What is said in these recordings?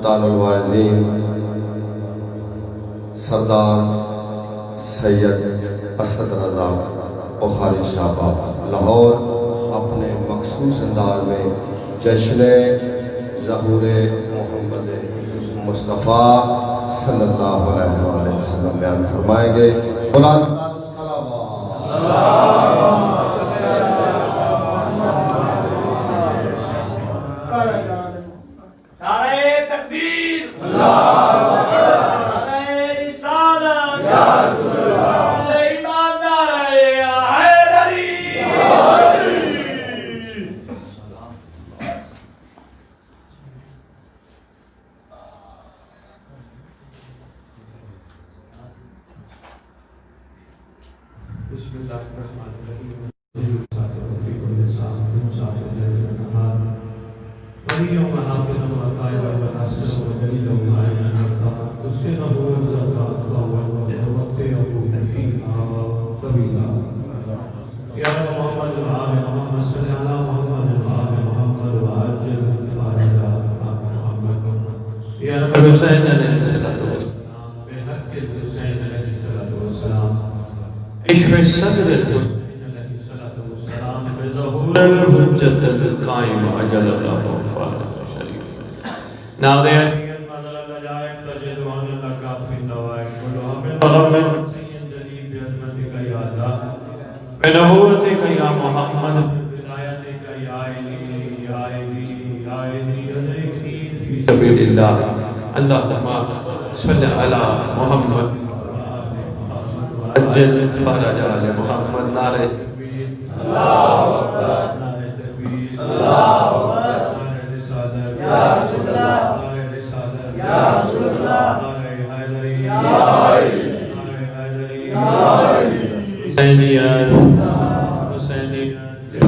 سلطان الواعظین سردار سید اسد رضا بخاری صاحب لاہور اپنے مخصوص انداز میں جشن ظہور محمد مصطفیٰ صلی اللہ علیہ وآلہ وسلم بیان فرمائیں گے۔ بسم اللہ الرحمن الرحیم فی کل ساعۃ مسافر لیل ونہار ولی و محافظ و قائد و ناصر و دلیل و معین الزکاة تسقطه الزکاة طوال وتوقعه فیہا طویلا یا محمد و آل محمد صلی علی محمد و آل محمد و عجل فارجہ محمد یا رب حسین علیہ السلام بے حق حسین علیہ السلام عشق صدر الحسین علیہ السلام بظہور الحجت القائم عجل اللہ فارغ شریف ناظرین مدر الجائب تجدوان اللہ کافی نوائب کلوہ من بغم سید جلیب بعظمتک یا اللہ بنبوتک یا محمد بدایتک یا علی یا علی یا علی ادرکنی فی سبیل اللہ اللہم صلی علی محمد عجل فرج آل محمد نعرہ اللہ اکبر نعرہ تکبیر اللہ اکبر نعرہ رسالت یا رسول اللہ نعرہ رسالت یا رسول اللہ نعرہ حیدری یا علی نعرہ حیدری یا علی حسینیت حسینیت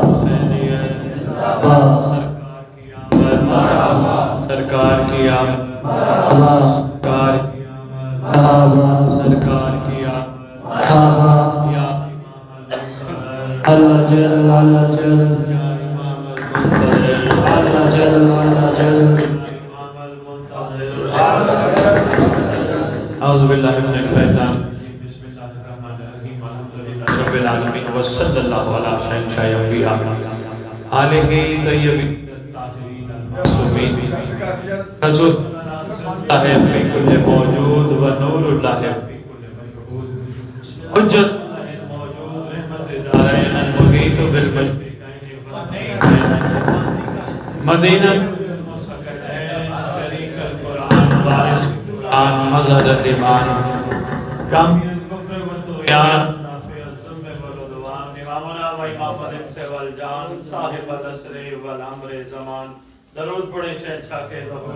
حسینیت سرکار کی آمد سرکار کی آمد سرکار کی آمد سرکار کی اللہ جل اللہ جل اللہ جل اللہ جل اعوذ باللہ من الشیطان بسم اللہ الرحمن الرحیم الحمدللہ رب العالمین وصلی اللہ علی شہنشاہ انبیاء آلہ طیبین الطاہرین المعصومین حضور اللہ فی کل موجود و نور اللہ فی کل مشہود حجت موجود رحمت دارین المحیط بالمشرقین مدینہ المسقطین شریک القرآن وارث القرآن مظہر الایمان کامی الکفر والطغیان نافع الظلم والعدوان امامنا و امام الانس والجان صاحب العصر والامر زمان درود پڑھیں شہنشاہ کے ظہور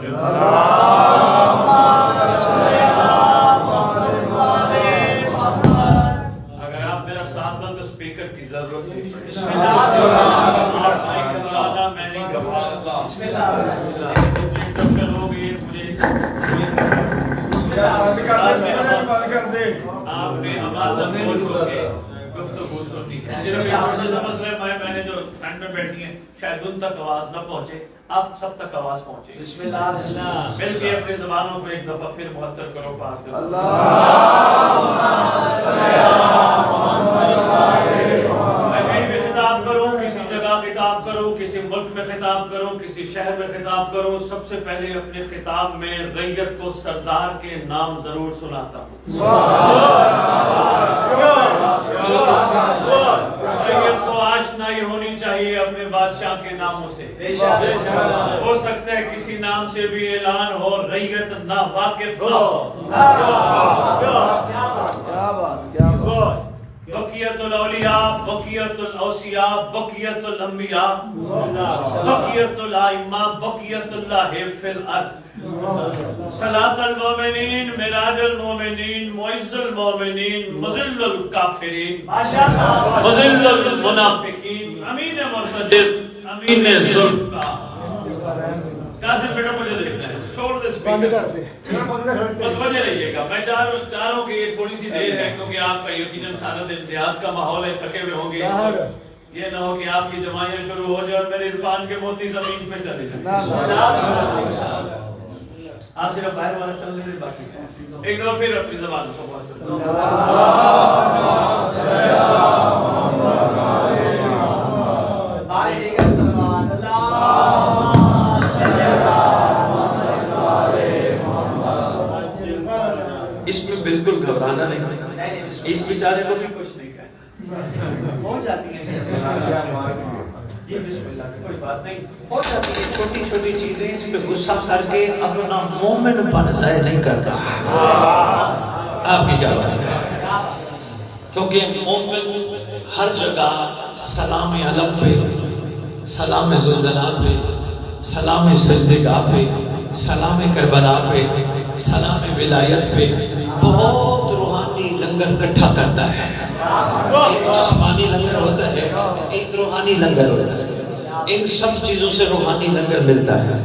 اگر آپ میرا ساتھ دیں تو سپیکر کی ضرورت نہیں میں نہیں گھبرا بسم اللہ آپ نے ہمارا خوش ہو کے گفتگو سنی ہے آپ نے سمجھ رہے میں نے جو ٹھنڈ میں بیٹھی ہیں شاید ان تک آواز نہ پہنچے اب سب تک آواز پہنچے بسم اللہ مل کے اپنی زبانوں کو ایک دفعہ پھر معطر کرو پاک اللہم صلی علی محمد میں کہیں بھی خطاب کروں کسی جگہ خطاب کروں کسی ملک میں خطاب کروں کسی شہر میں خطاب کروں سب سے پہلے اپنے خطاب میں ریت کو سردار کے نام ضرور سناتا ہوں ریت کو آشنائی ہونی چاہیے اپنے بادشاہ کے ناموں سے ہو سکتا ہے کسی نام سے بھی اعلان ہو ریت نہ واقف ہو بقیت الاولیاء بقیت الاوصیاء بقیت الانبیاء بقیت الائمہ بقیت اللہ فی الارض صلاة المومنین معراج المومنین معز المومنین مذل الکافرین مذل المنافقین امین مرتجز امین ذوالفقار قاسم بیٹا مجھے دیکھنا ہے چھوڑ دے بس بجے رہیے گا میں چاہ رہا ہوں کہ یہ تھوڑی سی دیر ہے کیونکہ آپ کا یقیناً سارا دن جہاد کا ماحول ہے تھکے ہوئے ہوں گے یہ نہ ہو کہ آپ کی جماعیاں شروع ہو جائے اور میرے عرفان کے موتی زمین پہ چلے جائیں آپ صرف باہر والا چلنے دے باقی ہے. ایک دفعہ پھر اپنی زبان کو بہت اس میں بالکل گھبرانا نہیں. اس بیچارے کو بھی کچھ نہیں کہنا. ہو جاتی ہے جی بسم اللہ کوئی بات نہیں. ہو جاتی ہے چھوٹی چھوٹی چیزیں. اس پہ غصہ کر کے اپنا مومن پن ظاہر نہیں کرتا. آپ کی کیا بات ہے؟ کیونکہ مومن ہر جگہ سلام علم پہ، سلام زلزلہ پہ، سلام سجدگاہ پہ، سلام کربلا پہ، سلام ولایت پہ بہت روحانی لنگر اکٹھا کرتا ہے. ایک جسمانی لنگر ہوتا ہے، ایک روحانی لنگر ہوتا ہے. ان سب چیزوں سے روحانی لنگر ملتا ہے.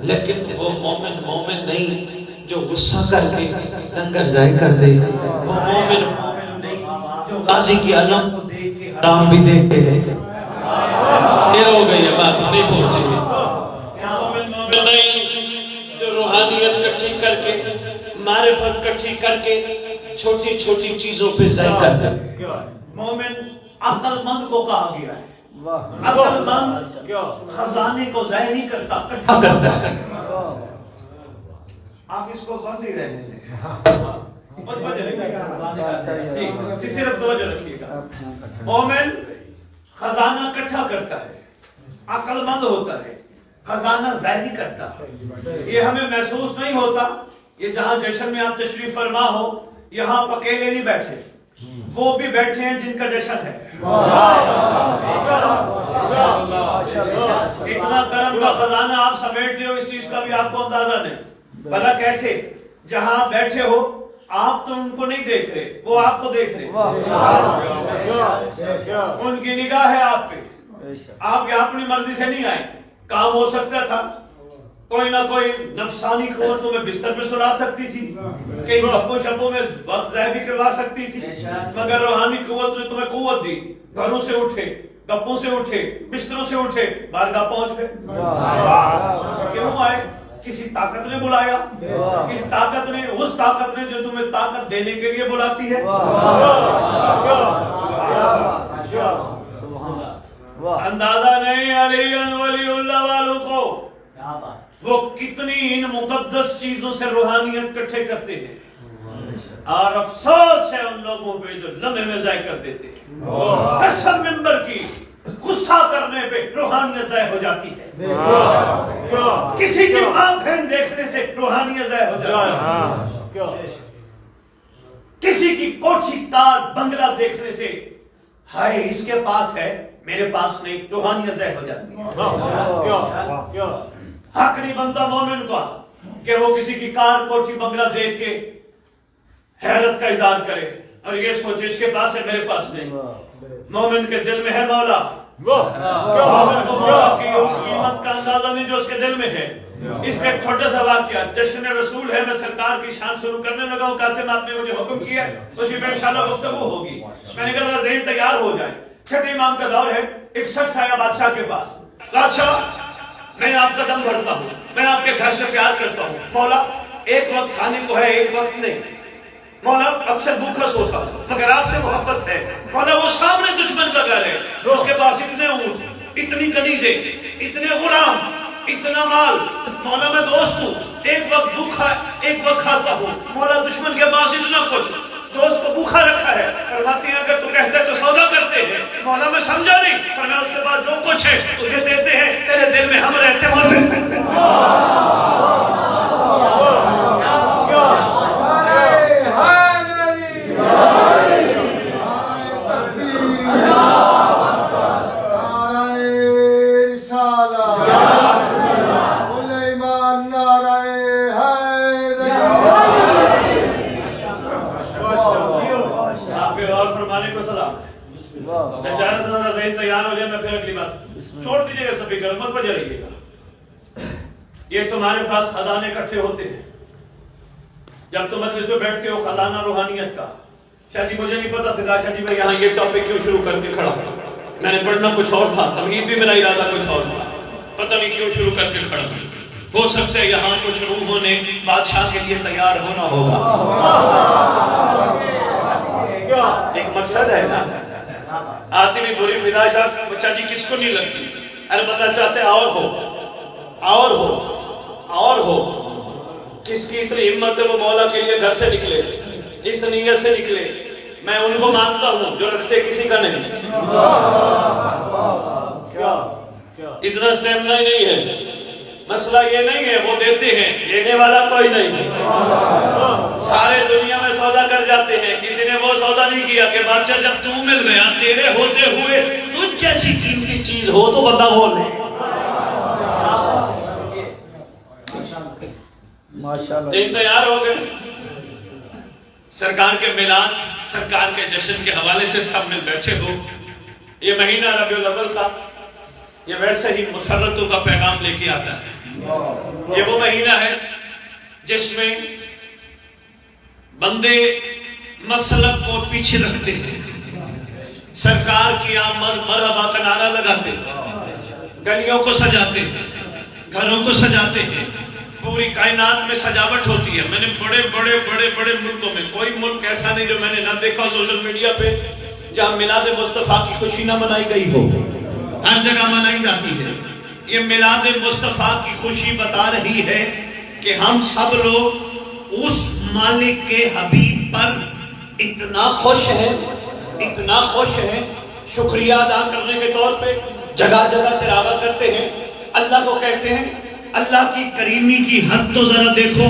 لیکن وہ مومن نہیں جو غصہ کر کے لنگر ضائع کر دے. وہ مومن نہیں جو غازی کی علم کو دیکھ کے حرام بھی دیکھتے ہیں. دیر ہو گئی ہے، بات نہیں پہنچی. مومن نہیں جو روحانیت کٹھی کر کے، معرفت کٹھی کر کے چھوٹی چھوٹی چیزوں پہ ضائع کر دے. مومن عقل مند کو کہا گیا ہے. عقل مند خزانے کو ضائع نہیں کرتا، اکٹھا کرتا ہے. آپ اس کو بند ہی رہنے دیں. صرف توجہ رکھیے گا. مومن خزانہ اکٹھا کرتا ہے، عقل مند ہوتا ہے، خزانہ ضائع نہیں کرتا. یہ ہمیں محسوس نہیں ہوتا. یہ جہاں جشن میں آپ تشریف فرما ہو، یہاں آپ اکیلے نہیں بیٹھے، وہ بھی بیٹھے ہیں جن کا جشن ہے. اتنا کرم کا خزانہ آپ سمیٹ رہے ہو، اس چیز کا بھی آپ کو اندازہ نہیں. بھلا کیسے؟ جہاں آپ بیٹھے ہو آپ تو ان کو نہیں دیکھ رہے، وہ آپ کو دیکھ رہے. ان کی نگاہ ہے آپ پہ. آپ یہاں اپنی مرضی سے نہیں آئے. کام ہو سکتا تھا کوئی نہ کوئی نفسانی قوتوں میں بستر پہ سلا سکتی تھی، کئی گپوں شپوں میں وقت ضائع بھی کروا سکتی تھی، مگر روحانی قوت نے تمہیں قوت دی. گھروں سے اٹھے، گپوں سے اٹھے، بستروں سے اٹھے، بارگاہ پہنچ گئے. کیوں آئے؟ کسی طاقت نے بلایا. کس طاقت نے؟ اس طاقت نے جو تمہیں طاقت دینے کے لیے بلاتی ہے. اندازہ نہیں علی ولی اللہ والوں کو وہ کتنی ان مقدس چیزوں سے روحانیت کٹھے کرتے ہیں، اور افسوس ہے ان لوگوں پہ جو لمحے میں ضائع کر دیتے ہیں. قسم ممبر کی، غصہ کرنے پہ روحانیت ضائع ہو جاتی ہے. کسی کی آنکھیں دیکھنے سے روحانیت ضائع ہو جاتی ہے. کسی کی کوٹھی کار بنگلہ دیکھنے سے ہائے اس کے پاس ہے میرے پاس نہیں، روحانیت ضائع ہو جاتی ہے. حق نہیں بنتا مومن کا کہ وہ کسی کی کار کوٹھی بنگلہ دیکھ کے حیرت کا اظہار کرے اور یہ سوچے اس کے پاس ہے میرے پاس نہیں. مومن کے دل میں ہے مولا. مومن کو مولا کی اس قیمت کا اندازہ نہیں جو اس کے دل میں ہے. اس کا ایک چھوٹا سا واقعہ جشن رسول ہے. میں سرکار کی شان شروع کرنے لگا ہوں. قاسم آپ نے مجھے حکم کیا، اسی پہ انشاءاللہ گفتگو ہوگی. میں نے کہا ذہن تیار ہو جائے. چھٹے امام کا دور ہے. ایک شخص آیا بادشاہ کے پاس. بادشاہ میں آپ کا دم بھرتا ہوں، میں آپ کے گھر سے پیار کرتا ہوں. مولا ایک وقت کھانے کو ہے، ایک وقت نہیں. مولا اکثر بھوکا سوتا مگر آپ سے محبت ہے. مولا وہ سامنے دشمن کا گھر ہے، اس کے پاس اتنے اونٹ، اتنی کنیزیں، اتنے غلام، اتنا مال. مولا میں دوست ہوں، ایک وقت بھوکا ایک وقت کھاتا ہوں. مولا دشمن کے پاس اتنا کچھ، دوست کو بھوکا رکھا ہے. فرماتے ہیں اگر تو کہتے تو سودا کرتے ہیں. مولا میں سمجھا نہیں. فرمایا اس کے بعد جو کچھ ہے تجھے دیتے ہیں، تیرے دل میں ہم رہتے ہیں وہاں سے. تیار ہو جائے میں پھر اگلی بات چھوڑ دیجیے گا. سبھی گھر مت بجے رہیے گا. یہ تمہارے پاس خزانے اکٹھے ہوتے ہیں جب تم مجلس میں بیٹھتے ہو. خزانہ روحانیت کا. شاید مجھے نہیں پتا تھا شاید میں یہاں یہ ٹاپک کیوں شروع کر کے کھڑا ہوں. میں نے پڑھنا کچھ اور تھا، تمہید بھی میرا ارادہ کچھ اور تھا. پتہ نہیں کیوں شروع کر کے کھڑا ہوں. ہو سکتا ہے یہاں کو شروع ہونے بادشاہ کے لیے تیار ہونا ہوگا. ایک مقصد ہے نا. آتی بھی بری فدا شاہ بچہ جی کس کو نہیں لگتی. ارے بندہ چاہتے اور ہو اور ہو اور ہو. کس کی اتنی ہمت ہے وہ مولا کے لیے گھر سے نکلے, اس نیت سے نکلے. میں ان کو مانتا ہوں جو رکھتے کسی کا نہیں. اتنا اسٹیمنا ہی نہیں ہے. مسئلہ یہ نہیں ہے وہ دیتے ہیں, لینے والا کوئی نہیں ہے. سارے دنیا میں سودا کر جاتے ہیں, کسی نے وہ سودا نہیں کیا کہ بادشاہ جب تو مل گیا تیرے ہوتے ہوئے تجھ جیسی قیمتی چیز ہو تو بندہ بول لے. دن تیار ہو گئے. سرکار کے میلاد, سرکار کے جشن کے حوالے سے سب مل بیٹھے ہو. یہ مہینہ ربیع الاول کا یہ ویسے ہی مسرتوں کا پیغام لے کے آتا ہے. یہ وہ مہینہ ہے جس میں بندے مسلک کو پیچھے رکھتے ہیں, سرکار کی آمد مرحبا کا نعرہ لگاتے ہیں, گلیوں کو سجاتے ہیں, گھروں کو سجاتے ہیں. پوری کائنات میں سجاوٹ ہوتی ہے. میں نے بڑے بڑے بڑے بڑے ملکوں میں کوئی ملک ایسا نہیں جو میں نے نہ دیکھا سوشل میڈیا پہ جہاں میلاد مصطفیٰ کی خوشی نہ منائی گئی ہو. ہر جگہ منائی جاتی ہے. یہ میلاد مصطفیٰ کی خوشی بتا رہی ہے کہ ہم سب لوگ اس مالک کے حبیب پر اتنا خوش ہیں, اتنا خوش ہیں, شکریہ ادا کرنے کے طور پہ جگہ جگہ چراغا کرتے ہیں. اللہ کو کہتے ہیں اللہ کی کریمی کی حد تو ذرا دیکھو,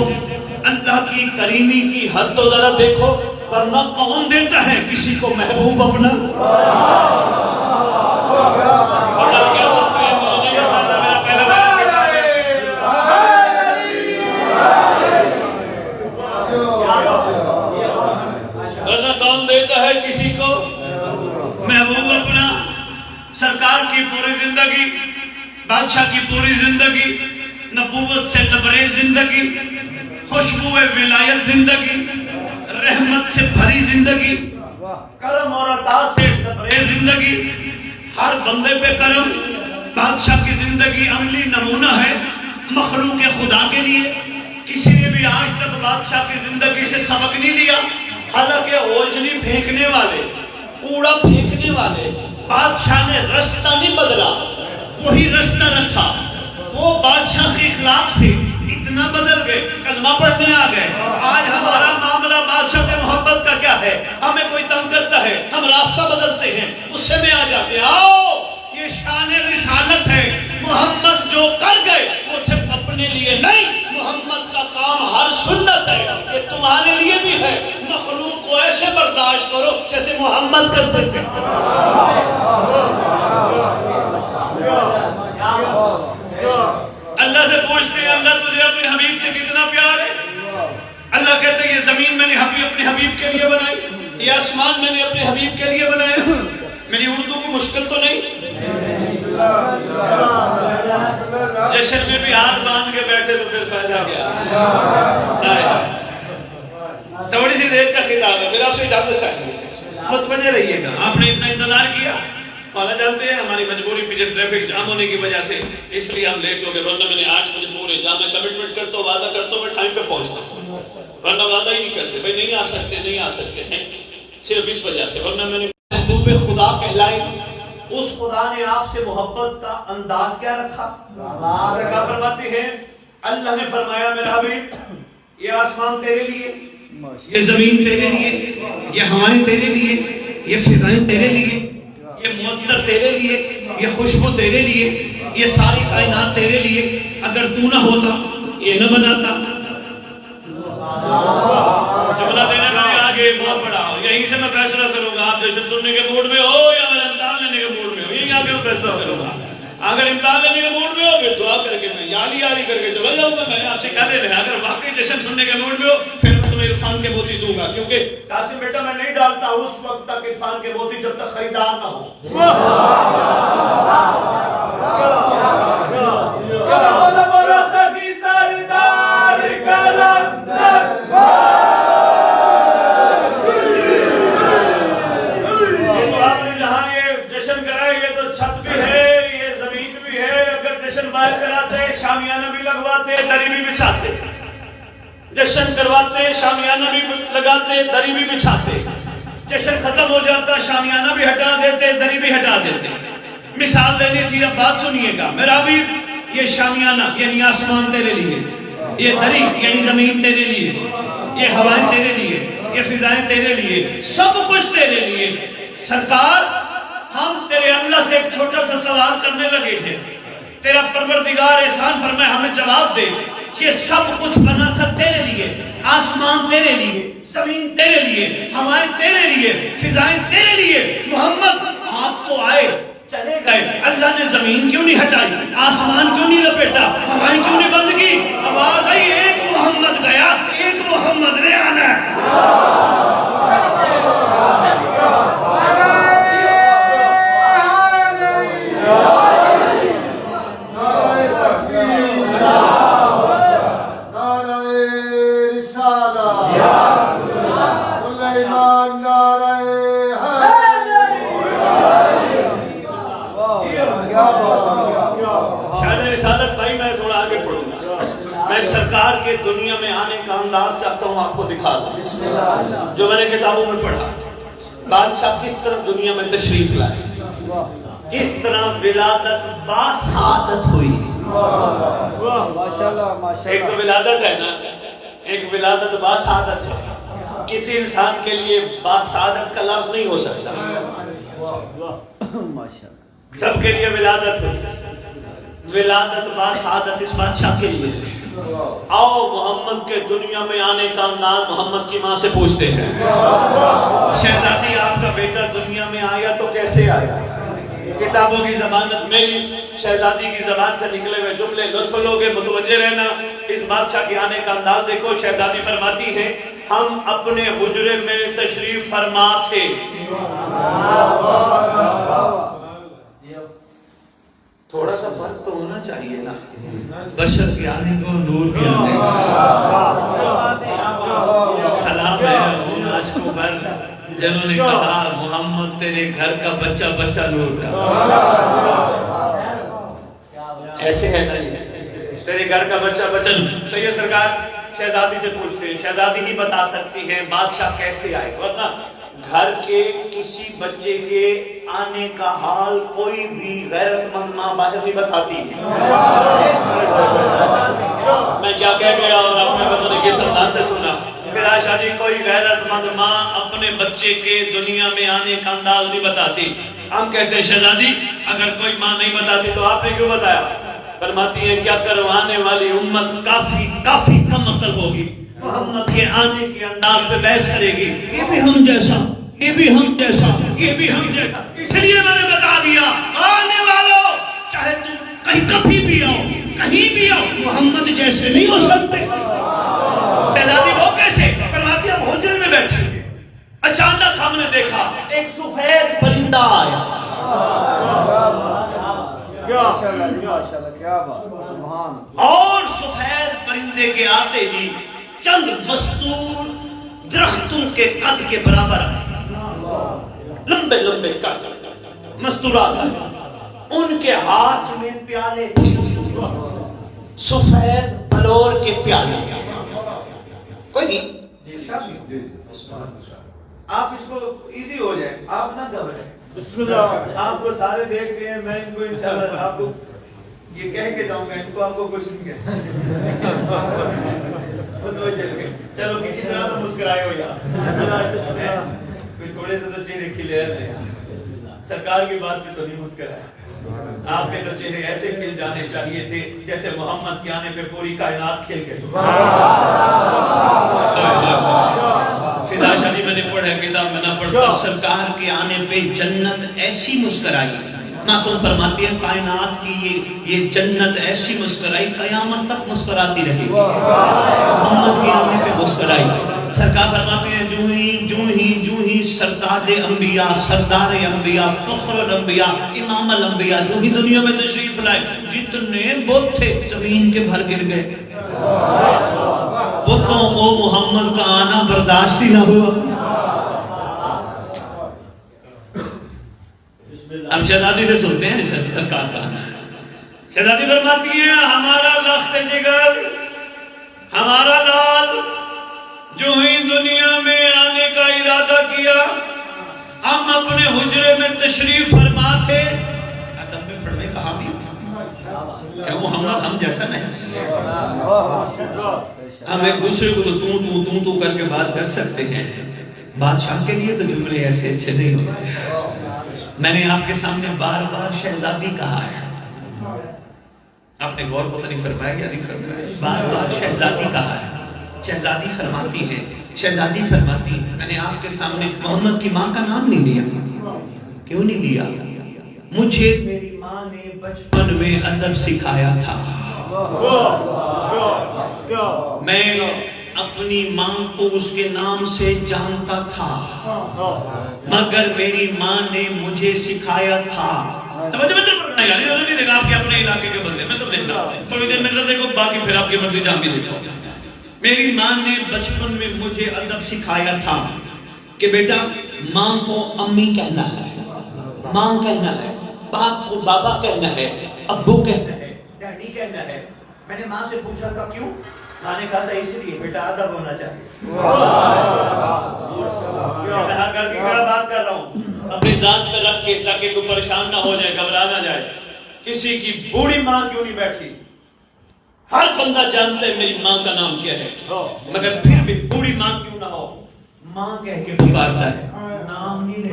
اللہ کی کریمی کی حد تو ذرا دیکھو, ورنہ کون دیتا ہے کسی کو محبوب اپنا. کسی کو محبوب اپنا. سرکار کی پوری زندگی, بادشاہ کی پوری زندگی, نبوت سے لبریز زندگی, خوشبو ولایت زندگی, رحمت سے بھری زندگی, کرم اور عطا سے لبریز زندگی, ہر بندے پہ کرم. بادشاہ کی زندگی عملی نمونہ ہے مخلوق خدا کے لیے. کسی نے بھی آج تک بادشاہ کی زندگی سے سبق نہیں لیا. حالانکہ اوجلی پھینکنے والے, کوڑا پھینکنے والے, بادشاہ نے رستہ نہیں بدلا, وہی رستہ رکھا. وہ بادشاہ کے اخلاق سے اتنا بدل گئے, کلمہ پڑھنے آ گئے. آج ہمارا معاملہ بادشاہ سے محبت کا کیا ہے؟ ہمیں کوئی تنگ کرتا ہے ہم راستہ بدلتے ہیں, غصے میں آ جاتے ہیں. آؤ یہ شان رسالت ہے. محمد جو کر گئے وہ صرف اپنے لیے نہیں, محمد کا کام ہر سنت ہے یہ تمہارے لیے بھی ہے. مخلوق کو ایسے برداشت کرو جیسے محمد کرتے تھے. اللہ سے پوچھتے ہیں اللہ تجھے اپنے حبیب سے کتنا پیار ہے؟ اللہ کہتے ہیں یہ زمین میں نے اپنے حبیب کے لیے بنائی, یہ آسمان میں نے اپنے حبیب کے لیے بنایا. میری اردو کی مشکل تو نہیں. جشن میں بھی ہاتھ باندھ کے بیٹھے تو پھر فائدہ کیا؟ تھوڑی سی دیر کا خطاب ہے, پھر آپ سے اجازت چاہیے. مطمئن رہیے گا. آپ نے اتنا انتظار کیا, مولا جانتے ہیں ہماری مجبوری پیچھے ٹریفک جام ہونے کی وجہ سے اس لیے ہم لیٹ ہو گئے. ورنہ میں نے 8 بجے پورے جہاں میں کمٹمنٹ کرتا ہوں, وعدہ کرتا ہوں, میں ٹائم پہ پہنچتا ہوں. ورنہ وعدہ ہی نہیں کرتے بھائی نہیں آ سکتے, نہیں آ سکتے ہیں صرف اس وجہ سے. ورنہ میں نے محبوب خدا کہلائی. اس خدا نے آپ سے محبت کا انداز کیا رکھا؟ سرکار فرماتی ہے اللہ نے فرمایا میرا حبیب یہ آسمان تیرے لیے, یہ زمین تیرے لیے, یہ ہوائیں تیرے لیے, یہ فضائیں تیرے لیے, یہ معطر تیرے لیے, یہ خوشبو تیرے لیے, یہ ساری کائنات تیرے لیے. اگر تو نہ ہوتا یہ نہ بناتا. جملہ دینے میں آگے بہت بڑا ہو, یہیں سے میں فیصلہ کروں گا آپ جشن سننے کے موڈ میں ہو یا میں امتحان لینے کے موڈ میں ہو, یہیں آگے میں فیصلہ کروں گا. اگر امتحان لینے کے موڈ میں ہو پھر دعا کر کے میں یالی کر کے چلا جاؤں گا. میں نے آپ سے کہہ دے رہا اگر واقعی جشن سننے کے موڈ میں ہو پھر میں تمہیں عرفان کے موتی دوں گا, کیونکہ قاسم بیٹا میں نہیں ڈالتا اس وقت تک عرفان کے موتی جب تک خریدار نہ ہو. شامیانہ بھی لگواتے, جشن کرواتے، شامیانہ بھی لگاتے، دری بھی بچھاتے، جشن ختم ہو جاتا، شامیانہ بھی ہٹا دیتے، دری بھی ہٹا دیتے۔ مثال دینی تھی، اب بات سنیے گا میرا بھی، یہ شامیانہ یعنی آسمان تیرے لیے، یہ دری یعنی زمین تیرے لیے، یہ ہوائیں تیرے لیے، یہ فضائیں تیرے لیے، سب کچھ تیرے لیے۔ سرکار ہم تیرے اللہ سے ایک چھوٹا سا سوال کرنے لگے تھے، تیرا پروردگار احسان فرمائے ہمیں جواب دے، یہ سب کچھ بنا تھا تیرے لیے، آسمان تیرے لیے، زمین تیرے لیے، ہوائیں تیرے لیے، فضائیں تیرے لیے۔ محمد آپ تو آئے چلے گئے، اللہ نے زمین کیوں نہیں ہٹائی، آسمان کیوں نہیں لپیٹا، ہوائیں کیوں نہیں بند کی؟ آواز آئی ایک محمد گیا، ایک محمد نے آنا ہے۔ میں سرکار کے دنیا میں آنے کا انداز چاہتا ہوں آپ کو دکھا دوں، جو میں نے کتابوں میں پڑھا، بادشاہ کس طرح دنیا میں تشریف لائے، کس طرح ولادت باسعادت ہوئی۔ ایک تو ولادت ہے نا، ایک ولادت باسعادت ہے، کسی انسان کے لیے باسعادت کا لفظ نہیں ہو سکتا، سب کے لیے ولادت ہوئی، ولادت باسعادت اس بادشاہ کے لیے۔ آؤ محمد کے دنیا میں آنے کا انداز محمد کی ماں سے پوچھتے ہیں، شہزادی آپ کا بیٹا دنیا میں آیا تو کیسے آیا؟ کتابوں کی ضمانت میری، شہزادی کی زبان سے نکلے ہوئے جملے لطف لوگے، متوجہ رہنا۔ اس بادشاہ کے آنے کا انداز دیکھو، شہزادی فرماتی ہے ہم اپنے حجرے میں تشریف فرما تھے۔ تھوڑا سا فرق تو ہونا چاہیے نا، بشر کے آنے کو، نور کے آنے کو۔ سلام ہے ان عاشقوں پر جنہوں نے کہا محمد تیرے گھر کا بچہ بچہ نور کا۔ ایسے ہے نا، یہ تیرے گھر کا بچہ بچہ نور۔ سید سرکار شہزادی سے پوچھتے ہیں، شہزادی ہی بتا سکتی ہے بادشاہ کیسے آئے، ورنہ گھر کے کسی بچے کے آنے کا حال کوئی بھی غیرت مند ماں باہر نہیں بتاتی۔ میں کیا کہہ گیا اور آپ نے پتہ نہیں کس انداز سے سنا۔ فدا شادی کوئی غیرت مند ماں اپنے بچے کے دنیا میں آنے کا انداز نہیں بتاتی۔ ہم کہتے ہیں شہزادی اگر کوئی ماں نہیں بتاتی تو آپ نے کیوں بتایا؟ فرماتی ہے کیا کروانے والی امت کافی کم عقل ہوگی، محمد کے آنے کے انداز پہ بحث کرے گی، یہ بھی ہم جیسا، یہ بھی ہم جیسا، یہ بھی ہم جیسا۔ اس لیے میں نے بتا دیا آنے والوں چاہے تم کہیں کبھی بھی آؤ، کہیں بھی آؤ، محمد جیسے نہیں ہو سکتے۔ شہزادی وہ کیسے؟ فرماتی ہم حجرے میں بیٹھے، اچانک ہم نے دیکھا ایک سفید پرندہ آیا۔ اور سفید پرندے کے آتے ہی چند مستور درختوں کے قد کے برابر آئے، لمبے لمبے قد مستورات آئے، ان کے ہاتھ میں پیالے تھے، سفید بلور کے پیالے۔ کوئی نہیں، آپ اس کو ایزی ہو جائے، آپ نہ گھبرائیں، بسم اللہ۔ آپ کو سارے دیکھ کے میں ان کو انشاءاللہ آپ کو یہ کہہ کے جاؤں گا، ان کو آپ کو کچھ نہیں کہہ۔ چلو کسی طرح تو مسکرائے ہو یار، کوئی تھوڑے سے تو چہرے کھلے رہے، سرکار کی بات پہ تو نہیں مسکرائے۔ آپ کے تو چہرے ایسے کھل جانے چاہیے تھے جیسے محمد کے آنے پہ پوری کائنات کھل گئی۔ فدا شادی میں نے پڑھا کتاب میں نہ پڑھتا، سرکار کے آنے پہ جنت ایسی مسکرائی، معصوم فرماتی ہے کائنات کی یہ جنت ایسی مسکرائی قیامت تک مسکراتی رہی، محمد کے آنے پہ مسکرائی۔ سرکار فرماتے ہیں جو ہی سردار انبیاء، سردار انبیاء، فخر الانبیاء، امام الانبیاء جو ہی دنیا میں تشریف لائے، جتنے بت تھے زمین کے بھر گر گئے۔ بتوں کو محمد کا آنا برداشت ہی نہ ہوا۔ ہم شہزادی سے سنتے ہیں سرکار کا آنا ہے، شہزادی فرماتی ہے ہمارا لخت جگر، ہمارا لال دنیا میں آنے کا ارادہ کیا، ہم اپنے حجرے میں تشریف فرما تھے، ادب میں پڑھنے کا حامی ہوں۔ کیا محمد ہم جیسا نہیں؟ ہم ایک دوسرے کو تو کر کے بات کر سکتے ہیں، بادشاہ کے لیے تو جملے ایسے اچھے نہیں ہوتے۔ میں نے آپ کے سامنے بار بار شہزادی کہا ہے، آپ نے غور پتہ نہیں فرمایا یا نہیں فرمایا، بار بار شہزادی کہا ہے۔ شہزادی فرماتی ہے، شہزادی فرماتی، میں نے آپ کے سامنے محمد کی ماں کا نام نہیں لیا۔ کیوں نہیں لیا؟ مجھے میری ماں نے بچپن میں ادب سکھایا تھا، میں اپنی ماں کو اس کے نام سے جانتا تھا، مگر میری ماں نے مجھے سکھایا تھا۔ توجہ مطلب پڑھنا یعنی ضرور نہیں دیکھا آپ کے اپنے علاقے کے بندے، میں تو دیکھنا تھوڑی دیر میں دیکھو، باقی پھر آپ کی مرضی جان بھی دیکھو۔ میری ماں نے بچپن میں مجھے ادب سکھایا تھا کہ بیٹا ماں کو امی کہنا ہے، ماں کہنا ہے، باپ کو بابا کہنا ہے، ابو کہنا ہے، ڈیڈی کہنا ہے۔ میں نے ماں سے پوچھا تھا کیوں؟ ماں نے کہا تھا اس لیے بیٹا ادب ہونا چاہیے۔ میں ہر گھر کی کیا بات کر رہا ہوں، اپنی ذات پہ رکھ کے تاکہ کوئی پریشان نہ ہو جائے، گھبرا نہ جائے۔ کسی کی بوڑھی ماں کیوں نہیں بیٹھی؟ ہر بندہ جانتا ہے میری ماں کا نام کیا ہے، مگر پھر بھی بوڑھی ماں کیوں نہ ہو، ماں کہہ کے پکارتا ہے، نام نہیں لیتا۔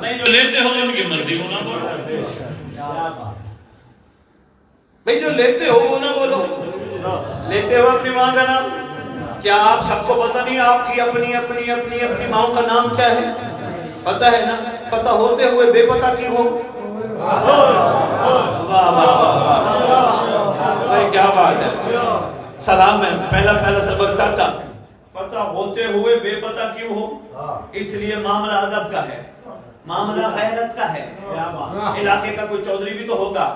نہیں جو لیتے ہو ان کی مرضی ہو نہ بولو، بھئی جو لیتے ہو وہ نہ بولو۔ لیتے ہو اپنی ماں کا نام، کیا آپ سب کو پتہ نہیں آپ کی اپنی ماں کا نام کیا ہے؟ پتہ ہے نا؟ پتہ ہوتے ہوئے بے پتہ کیوں ہو؟ واہ واہ کیا بات ہے، سلام ہے۔ پہلا سبق تھا، پتہ ہوتے ہوئے بے پتہ کیوں ہو؟ اس لیے معاملہ ادب کا ہے، معاملہ غیرت کا ہے۔ علاقے کا کوئی چودھری بھی تو ہوگا،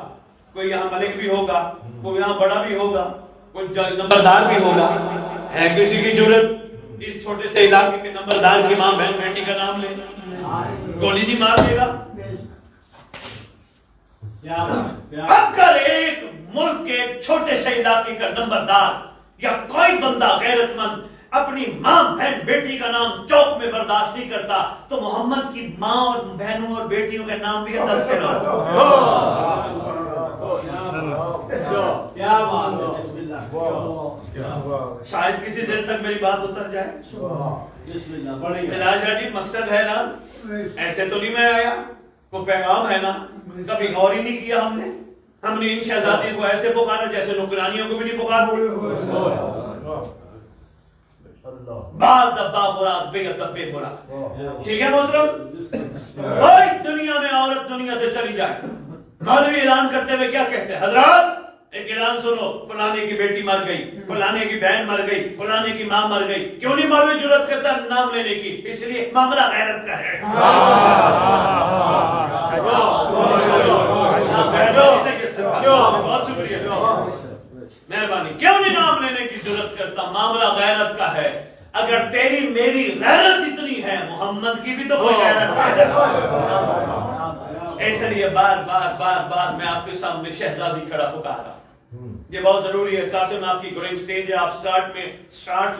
کوئی یہاں ملک بھی ہوگا، کوئی یہاں بڑا بھی ہوگا، کوئی نمبردار بھی ہوگا۔ ہے کسی کی جرت اس چھوٹے سے علاقے کے نمبردار کی ماں بہن بیٹی کا نام لے؟ گولی نہیں مار دے گا؟ اگر ایک ملک کے چھوٹے سے علاقے کا نمبردار یا کوئی بندہ غیرت مند اپنی ماں بہن بیٹی کا نام چوک میں برداشت نہیں کرتا تو محمد کی ماں اور بہنوں اور بیٹیوں کے نام بھی ادب سے نہ ہو۔ شاید کسی دن تک میری بات اتر جائے۔ جی مقصد ہے نا، ایسے تو نہیں میں آیا، وہ پیغام ہے نا، کبھی غور ہی نہیں کیا ہم نے ان شہزادی کو ایسے پکارا جیسے نوکرانیوں کو بھی نہیں پکارتے۔ بات دبا مراد بے ادب بے مراد، ٹھیک ہے محترم؟ کوئی دنیا میں عورت دنیا سے چلی جائے، مولوی اعلان کرتے ہوئے کیا کہتے ہیں؟ حضرات ایک اعلان سنو، فلانے کی بیٹی مر گئی، فلانے کی بہن مر گئی، فلانے کی ماں مر گئی۔ کیوں نہیں مولوی جرأت کرتا نام لینے کی؟ اس لیے معاملہ غیرت کا ہے۔ بہت شکریہ، مہربانی۔ کیوں نہیں نام لینے کی جرأت کرتا؟ معاملہ غیرت کا ہے۔ اگر تیری میری غیرت اتنی ہے، محمد کی بھی تو کوئی غیرت ہے۔ اس لیے بار بار میں آپ کے سامنے شہزادی کھڑا پکارا۔ یہ بہت ضروری ہے۔ قاسم آپ کی گرینگ سٹیج ہے، آپ سٹارٹ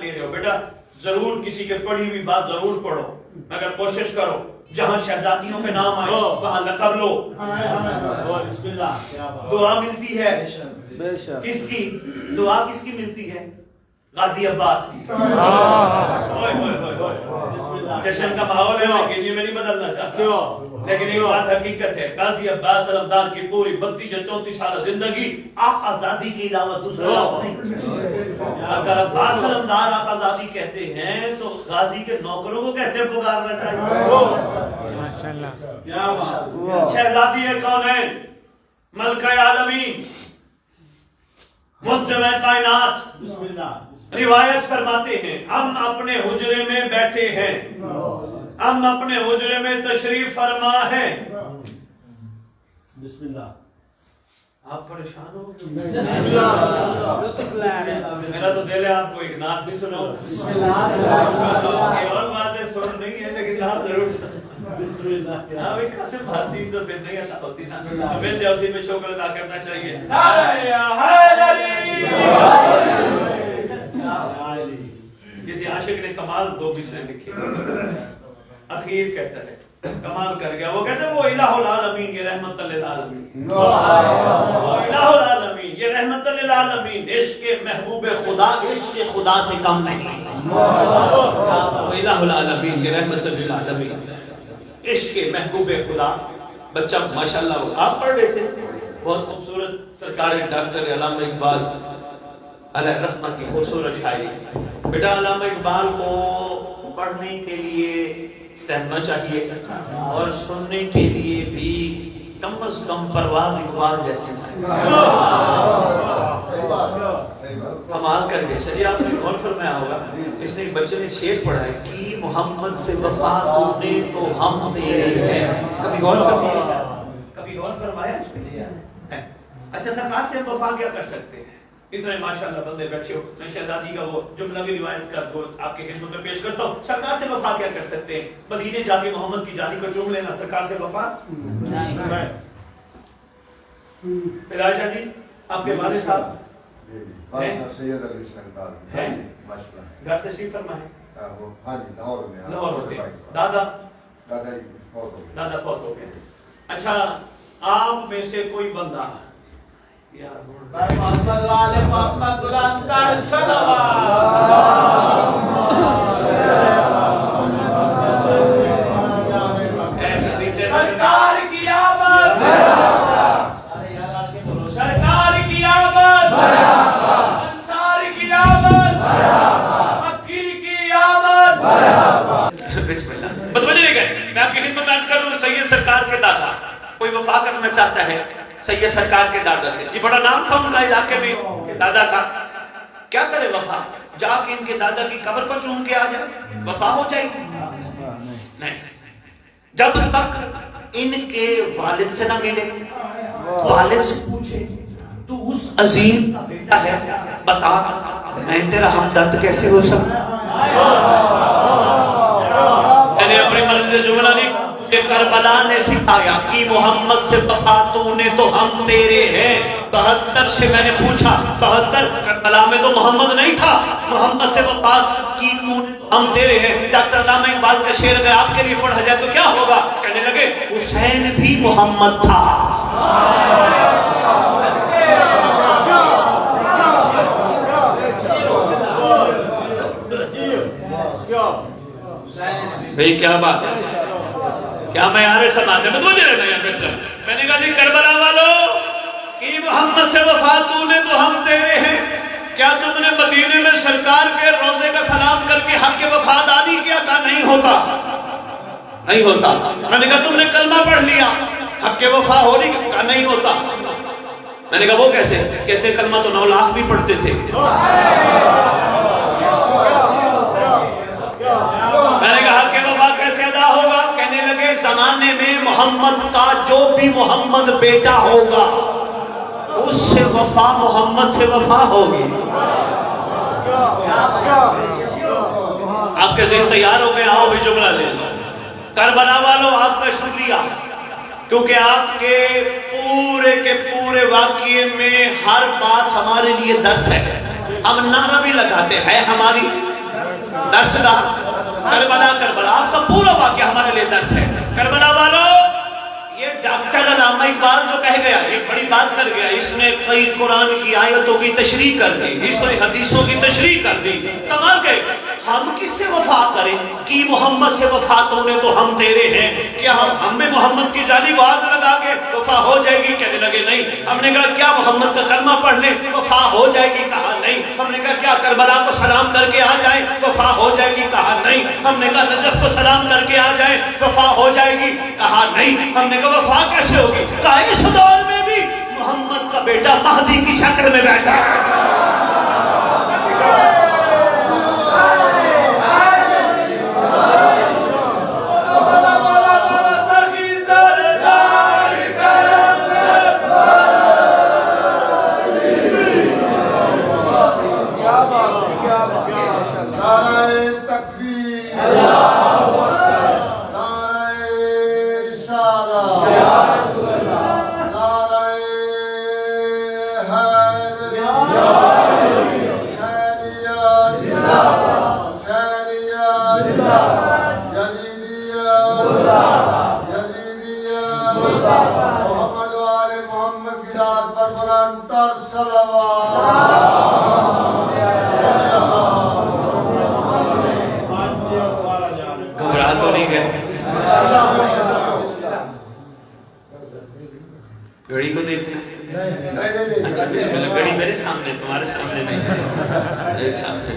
لے رہے ہو، بیٹا ضرور کسی کے پڑھی ہوئی بات ضرور پڑھو، مگر کوشش کرو جہاں شہزادیوں کے نام آئے وہاں لقب لو۔ دعا ملتی ہے کس کی؟ دعا کس کی ملتی ہے؟ غازی عباس کی۔ جشن کا ماحول ہے، لیکن یہ میں نہیں بدلنا چاہتا، لیکن ایک بات حقیقت ہے، غازی عباس علمدار کی پوری 32-34 سالہ زندگی آقا زادی کے علاوہ دوسرا نہیں۔ اگر عباس علمدار آقا زادی کہتے ہیں تو غازی کے نوکروں کو کیسے پکارنا چاہیے؟ شہزادی کونین، ملکہ عالمین، مجزم کائنات روایت فرماتے ہیں ہم اپنے حجرے میں بیٹھے ہیں، ہم اپنے حجرے میں تشریف فرما ہیں۔ بسم اللہ۔ آپ پریشان ہو؟ میرا تو دل ہے آپ کو ایک نعت بھی سنو۔ یہ اور بات ہے سن نہیں ہے لیکن نعت ضرور سنو۔ ہاں بھئی قاسم ہر چیز تو پھر نہیں عطا ہوتی نا، ہمیں جوسی میں شکر ادا کرنا چاہیے۔ کمال دو بسرے لکھے اخیر کہتا ہے کمال کر گیا. وہ کہتے ہیں وہ الہ العالمین یہ رحمت للعالمین, وہ الہ العالمین یہ رحمت للعالمین, عشق محبوب خدا عشق خدا سے کم نہیں, وہ الہ العالمین یہ رحمت للعالمین عشق محبوب خدا. بچہ ماشاءاللہ آپ پڑھ رہے تھے بہت خوبصورت سرکار ڈاکٹر علامہ اقبال علیہ رحمت کی خوبصورت شاعری. بیٹا علامہ اقبال کو پڑھنے کے لیے سہنا چاہیے اور سننے کے لیے بھی کم از کم پرواز اقبال جیسی چاہیے. کمال کر کے چلیے آپ نے غور فرمایا ہوگا اس نے ایک بچے نے شعر پڑھا ہے کہ محمد سے وفا تو نے تو ہم تیرے ہیں. کبھی غور فرمایا اس پہ؟ اچھا سرکار سے ہم وفا کیا کر سکتے ہیں؟ اتنے ماشاءاللہ بندے بیٹھے ہو, میں شہزادی کا وہ جملہ بھی روایت کر دو آپ کے خدمت میں پیش کرتا ہوں. سرکار سے وفا کیا کر سکتے ہیں؟ مدینے جا کے محمد کی جانی کو چوم لینا سرکار سے وفا نہیں. پھر عائشہ جی آپ کے والد صاحب سید علی سرکار ہیں ماشاءاللہ گھر تشریف فرمائے ہاں جی لاہور میں لاہور ہوتے. دادا فوت ہو گئے. اچھا آپ میں سے کوئی بندہ محمد والے محمد بلند کر صلوات سرکار کی آمد, سرکار کی آمد, انصار کی آمد, مکی کی آمد. بسم اللہ. متوجہ نہیں گئے, میں آپ کی خدمت میں عرض کر رہا ہوں سید سرکار کے دادا کوئی وفا کرنا چاہتا ہے سید سرکار کے دادا سے. جی بڑا نام تھا ان کا علاقے میں دادا کا, کیا کرے وفا؟ جا کے ان کے دادا کی قبر کو چوم کے آ جائے وفا ہو جائے گی؟ نہیں. جب تک ان کے والد سے نہ ملے, والد سے پوچھے تو اس عظیم کا بیٹا ہے بتا میں تیرا ہمدرد کیسے ہو سکتا. میں نے اپنی مرضی سے جملہ نہیں کہ کربلا نے سکھایا کہ محمد سے وفا تو نے تو ہم تیرے ہیں. 72 سے میں نے پوچھا 72 کربلا میں تو محمد نہیں تھا, محمد سے وفا کی تو نے تو ہم تیرے ہیں. ڈاکٹر علامہ اقبال کا شعر اگر آپ کے لیے پڑھا جائے تو کیا ہوگا؟ کہنے لگے حسین بھی محمد تھا. بھئی کیا بات ہے, کیا میں آرے سماتے میں مجھے رہنا ہے بہتر. میں نے کہا جی کربلا والو کہ محمد سے وفا تو نے تو ہم تیرے ہیں, کیا تم نے مدینے میں سرکار کے روزے کا سلام کر کے حق کے وفاداری کیا؟ کہا نہیں ہوتا, نہیں ہوتا. میں نے کہا تم نے کلمہ پڑھ لیا حق کے وفا ہو رہی؟ کہا نہیں ہوتا. میں نے کہا وہ کیسے؟ کہتے کلمہ تو 9 لاکھ بھی پڑھتے تھے. میں نے کہا حق کے وفا کیسے ادا ہوگا؟ کہنے لگے زمانے میں محمد کا جو بھی محمد بیٹا ہوگا اس سے وفا محمد سے وفا ہوگی. آپ کے ذہن تیار ہو گئے؟ آؤ بھی جملہ لے لو. کربلا والوں آپ کا شکریہ, کیونکہ آپ کے پورے واقعے میں ہر بات ہمارے لیے درس ہے. ہم نعرہ بھی لگاتے ہیں ہماری درس کا کربلا, آپ کا پورا واقعہ ہمارے لیے درس ہے. کربلا والوں یہ ڈاکٹر علامہ اقبال جو کہہ گیا ایک بڑی بات کر گیا. اس نے کئی قرآن کی آیتوں کی تشریح کر دی, اس نے حدیثوں کی تشریح کر دی. کمال کہ ہم کس سے وفا کریں کہ محمد سے وفا تو نے تو ہم تیرے ہیں. کیا ہم میں محمد کی جانب ہاتھ لگا کے وفا ہو جائے گی؟ کہنے لگے نہیں. ہم نے کہا کیا محمد کا کلمہ پڑھ لیں وفا ہو جائے گی؟ کہا نہیں. ہم نے کہا کیا کربلا کو سلام کر کے آ جائیں وفا ہو جائے گی؟ کہا نہیں. ہم نے کہا نجف کو سلام کر کے آ جائیں وفا ہو جائے گی؟ کہا نہیں. ہم نے کہا وفا کیسے ہوگی؟ کہا اس دور میں بھی محمد کا بیٹا مہدی کی شکل میں بیٹھا ہے. نعرہ میرے سامنے، تمہارے سامنے نہیں، میرے سامنے.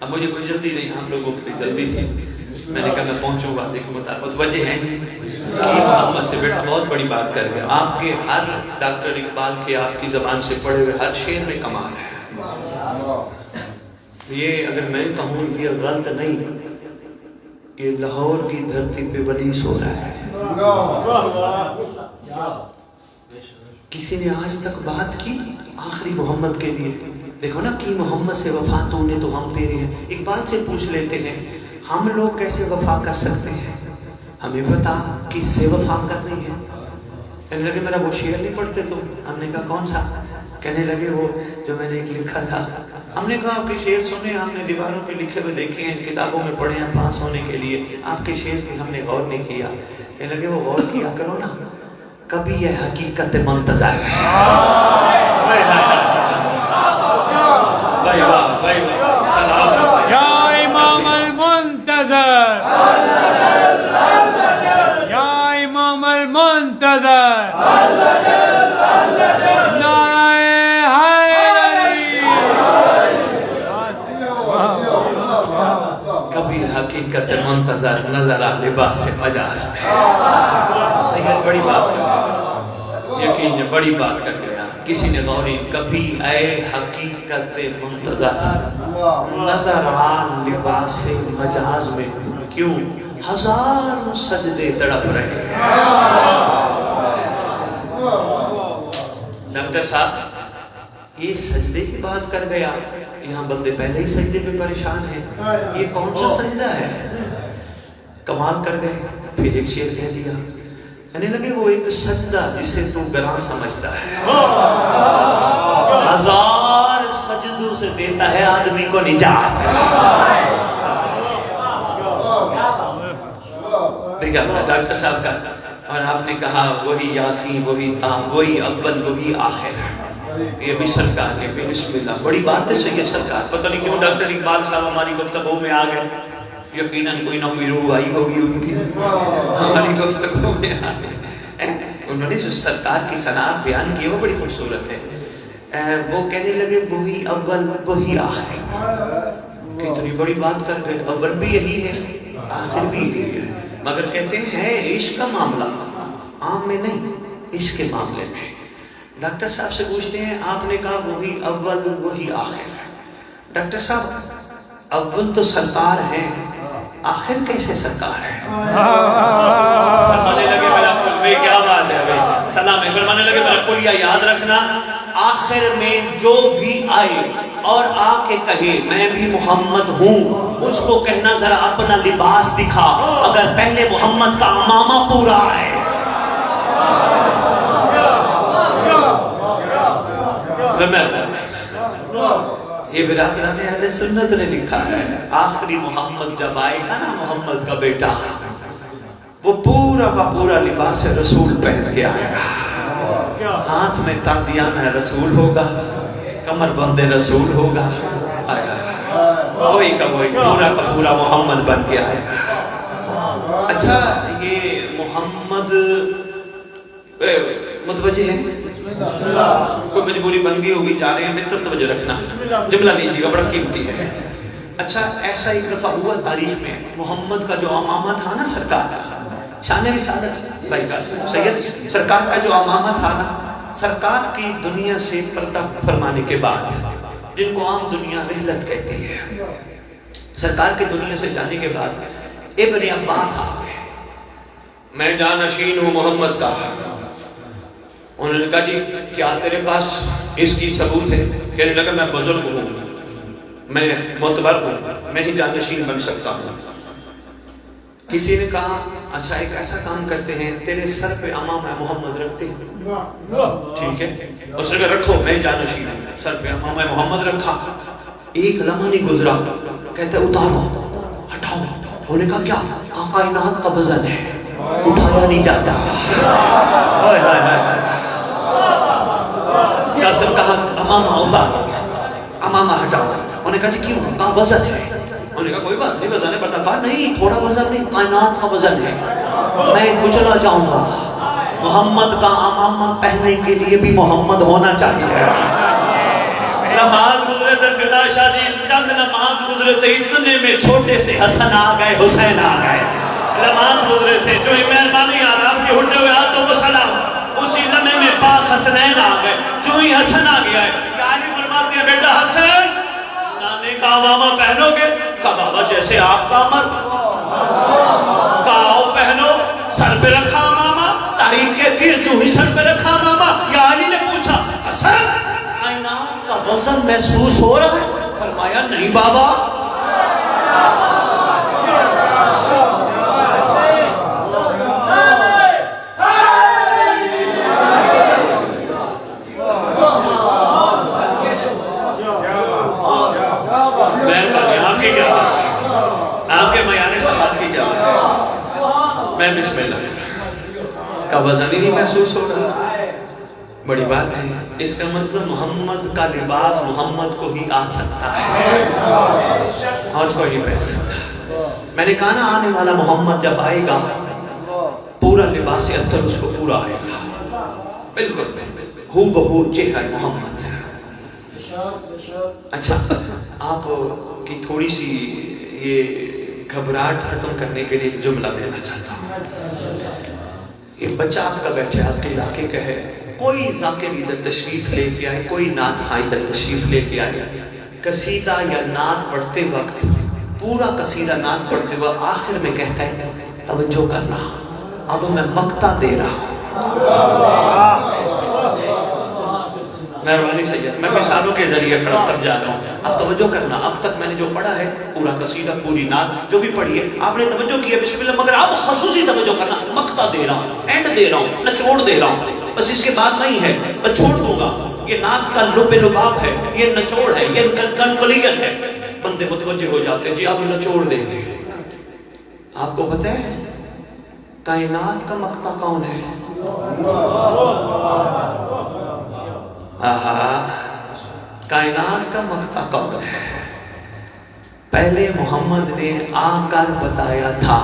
اب مجھے کوئی جلدی نہیں، ہم لوگوں کی جلدی تھی. میں نے کہا میں پہنچوں گا، دیکھو مطابق وجہ ہے جی محمد سے بیٹا بہت بڑی بات کر گیا. آپ کے ہر ڈاکٹر اقبال کے آپ کی زبان سے پڑھے ہوئے ہر شعر میں کمال ہے. یہ اگر میں کہوں یہ غلط نہیں، یہ لاہور کی دھرتی پہ ولی سو رہا ہے. کسی نے آج تک بات کی آخری محمد کے لیے؟ دیکھو نا کی محمد سے وفا تو نے تو ہم تیرے ہیں. اقبال سے پوچھ لیتے ہیں ہم لوگ کیسے وفا کر سکتے ہیں؟ ہمیں بتا کس سے وفا کرنی ہے. کہنے لگے میرا وہ شعر نہیں پڑھتے تم؟ ہم نے کہا کون سا؟ کہنے لگے وہ جو میں نے ایک لکھا تھا. ہم نے کہا آپ کے شعر سنے، ہم نے دیواروں پہ لکھے ہوئے دیکھے ہیں، کتابوں میں پڑھے ہیں پاس ہونے کے لیے، آپ کے شعر پہ ہم نے غور نہیں کیا. کہنے لگے وہ غور کیا کرو نا، کبھی یہ حقیقت منتظر ہے. یا امام المنتظر، یا امام المنتظر، نعرہ حیدری. کبھی حقیقت منتظر نظر آ لباس مجاز میں. سید بڑی بات کر گیا، یقین بڑی بات کر گیا. کسی نے غوری کبھی اے حقیقت منتظر نظر آ لباس مجاز میں، کیوں ہزار سجدے تڑپ رہے ہیں. ڈاکٹر صاحب یہ سجدے کی بات کر گیا، یہاں بندے پہلے ہی سجدے پہ پریشان ہیں، یہ کون سا سجدہ ہے؟ کمال کر گئے. پھر ایک شعر کہہ دیا، کہنے لگے وہ ایک سجدہ جسے تو گراں سمجھتا ہے، ہزار سجدوں سے دیتا ہے آدمی کو نجات. دیکھا ڈاکٹر صاحب کا. اور آپ نے کہا وہی یاسین وہی تا وہی اول وہی آخر. یہ بھی سرکار کے بسم اللہ. بڑی بات ہے سید سرکار. پتہ نہیں کیوں ڈاکٹر اقبال صاحب ہماری گفتگو میں آ گئے. یقیناً کوئی نہ کوئی روح آئی ہوگی ان کی ہماری گفتگو میں آ گئے. انہوں نے جو سرکار کی صنعت بیان کی وہ بڑی خوبصورت ہے. وہ کہنے لگے وہی اول وہی آخر. کتنی بڑی بات کر رہے. اول بھی یہی ہے، آخر بھی یہی ہے. مگر کہتے ہیں عشق کا معاملہ عام میں نہیں، عشق کے معاملے میں. ڈاکٹر صاحب سے پوچھتے ہیں آپ نے کہا وہی اول وہی آخر. ڈاکٹر صاحب اول تو سرکار ہے، آخر کیسے سرکار ہے؟ فرمانے لگے میرا کلیہ، کیا بات ہے بھائی سلام ہے. فرمانے لگے میرا کلیہ یاد رکھنا، آخر میں جو بھی آئے اور آ کے کہے میں بھی محمد ہوں، اس کو کہنا ذرا اپنا لباس دکھا، اگر پہلے محمد کا عمامہ پورا ہے. یہ برادران اہل سنت نے لکھا ہے آخری محمد جب آئے گا نا محمد کا بیٹا، وہ پورا کا پورا لباس رسول پہن کے آئے گا. ہاتھ میں تازیانہ رسول ہوگا، کمر بند رسول ہوگا، وہی کا وہی پورا کا پورا محمد بن کے آئے گا. اچھا یہ محمد متوجہ ہے؟ کوئی مجبوری بن گئی ہوگی، جا رہے ہیں متر توجہ رکھنا، جملہ لیجیے گا بڑا قیمتی ہے. اچھا ایسا ایک دفعہ ہوا تاریخ میں، محمد کا جو عمامہ تھا نا سرکار، شان رسالت بھائی قاسم سید سرکار کا جو عمامہ تھا نا، سرکار کی دنیا سے پردہ فرمانے کے بعد، جن کو عام دنیا رحلت کہتی ہے، سرکار کی دنیا سے جانے کے بعد ابن عباس آ گئے، میں جانشین ہوں محمد کا. انہوں نے کہا جی کیا تیرے پاس اس کی ثبوت ہے؟ کہنے لگا میں بزرگ ہوں، میں معتبر ہوں، میں ہی جانشین بن سکتا ہوں. کسی نے کہا اچھا ایک ایسا کام کرتے ہیں، تیرے سر پہ امامہ محمد رکھتے ہیں. ٹھیک ہے، اس نے کہا رکھو میں جانشین ہوں. سر پہ امامہ محمد رکھا. ایک لمحہ نہیں گزرا، کہتے اتارو ہٹاؤ. انہوں نے کہا کیا؟ کائنات کا وزن ہے، اٹھایا نہیں جاتا. قاسم کہا امامہ اتارو، امامہ ہٹاؤ. انہوں نے کہا جی کیوں؟ کہا وزن ہے. انہوں نے کہا کوئی بات نہیں وزن ہے، پتا کہا نہیں تھوڑا وزن نہیں، کائنات کا وزن ہے، میں کچلا جاؤں گا. محمد کا امامہ پہننے کے لیے بھی محمد ہونا چاہیے. اللہ شادی چند لمحات گزرے تھے، اتنے میں چھوٹے سے حسن آ گئے، حسین آ گئے. لمحات گزرے تھے جو ہی مہربانی آ رہا آپ کے اٹھے ہوئے ہاتھوں کو سلام، اسی لمحے میں پاک حسنین آ گئے. جو ہی حسن آ گیا ہے یعنی فرماتے ہیں بیٹا حسن نانے کا امامہ پہنو گے؟ کہا بابا جیسے آپ کا عمر. کہا پہنو. سر پہ رکھا امامہ. تاریخ کہتی ہے جو ہی سر پہ رکھا امامہ یا علی نے پوچھا حسن کائنات کا وزن محسوس ہو رہا ہے؟ فرمایا نہیں بابا. آپ کے معیار سماعت کی کیا میں بسم اللہ کا وزن ہی نہیں محسوس ہو رہا. بڑی بات ہے. اس کا مطلب محمد کا لباس محمد کو ہی آ سکتا ہے اور کوئی نہیں پہن سکتا. میں نے کہا نا آنے والا محمد جب آئے گا پورا لباس اختر اس کو پورا آئے گا بالکل ہو بہو چہرہ محمد. اچھا آپ کی تھوڑی سی یہ گھبراہٹ ختم کرنے کے لیے ایک جملہ دینا چاہتا ہوں. یہ بچہ آپ کا بیٹھے آپ کے علاقے کا ہے، کوئی ذاکر ادھر تشریف لے کے آئے، کوئی نعت خواں ادھر تشریف لے کے آئے، قصیدہ یا نعت پڑھتے وقت پورا قصیدہ نعت پڑھتے وقت آخر میں کہتا ہے توجہ کرنا اب میں مقطع دے رہا ہوں. مہربانی سید میں مثالوں کے ذریعے پڑھ سمجھا رہا ہوں. اب توجہ کرنا اب تک میں نے جو پڑھا ہے پورا قصیدہ پوری نعت جو بھی پڑھی ہے آپ نے توجہ کی ہے بسم اللہ، مگر اب خصوصی توجہ کرنا. مقطع دے رہا ہوں، اینڈ دے رہا ہوں، نچوڑ دے رہا ہوں. بس اس کے بعد نہیں ہے، بس چھوڑ دوں گا. یہ نعت کا لب لباب ہے، یہ نچوڑ ہے، یہ کنکلیت ہے. بندے متوجہ ہو جاتے ہیں جی آپ نچوڑ دیں گے. آپ کو پتہ ہے کائنات کا مقطع کون ہے؟ کائنات کا مقطع کون ہے؟ پہلے محمد نے آ کر بتایا تھا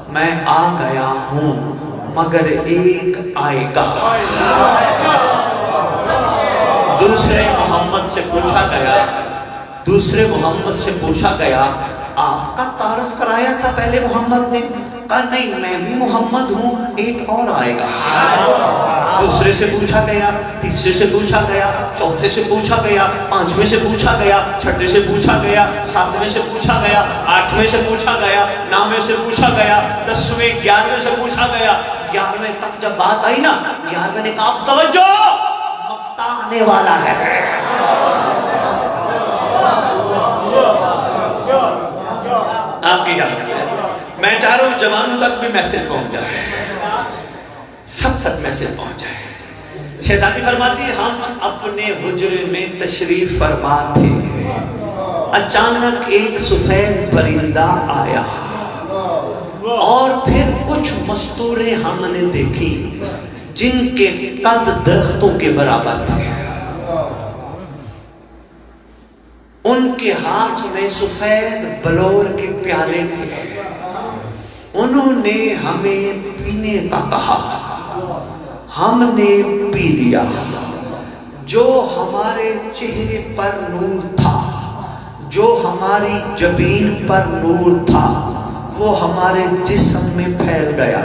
میں آ گیا ہوں مگر ایک آئے گا. دوسرے محمد سے پوچھا گیا آپ کا تعارف کرایا تھا پہلے محمد نے؟ کہا نہیں میں بھی محمد ہوں ایک اور آئے گا. دوسرے سے پوچھا گیا، تیسرے سے پوچھا گیا، چوتھے سے پوچھا گیا، پانچویں سے پوچھا گیا، چھٹے سے پوچھا گیا، ساتویں سے پوچھا گیا، آٹھویں سے پوچھا گیا، نویں سے پوچھا گیا، 10ویں 11ویں سے پوچھا گیا. 11ویں تک جب بات آئی نا 11ویں نے کہا توجہ مقطع آنے والا ہے. آپ کی جانب میں چاہ رہا ہوں جوانوں تک بھی میسج پہنچ جائے، سب تک میسج پہنچ جائے. شہزادی فرماتی ہے ہم اپنے حجرے میں تشریف فرما تھے، اچانک ایک سفید پرندہ آیا اور پھر کچھ مستوریں ہم نے دیکھی جن کے قد درختوں کے برابر تھے. ان کے ہاتھ میں سفید بلور کے پیالے تھے. انہوں نے ہمیں پینے کا کہا، ہم نے پی لیا. جو ہمارے چہرے پر نور تھا، جو ہماری جبین پر نور تھا وہ ہمارے جسم میں پھیل گیا.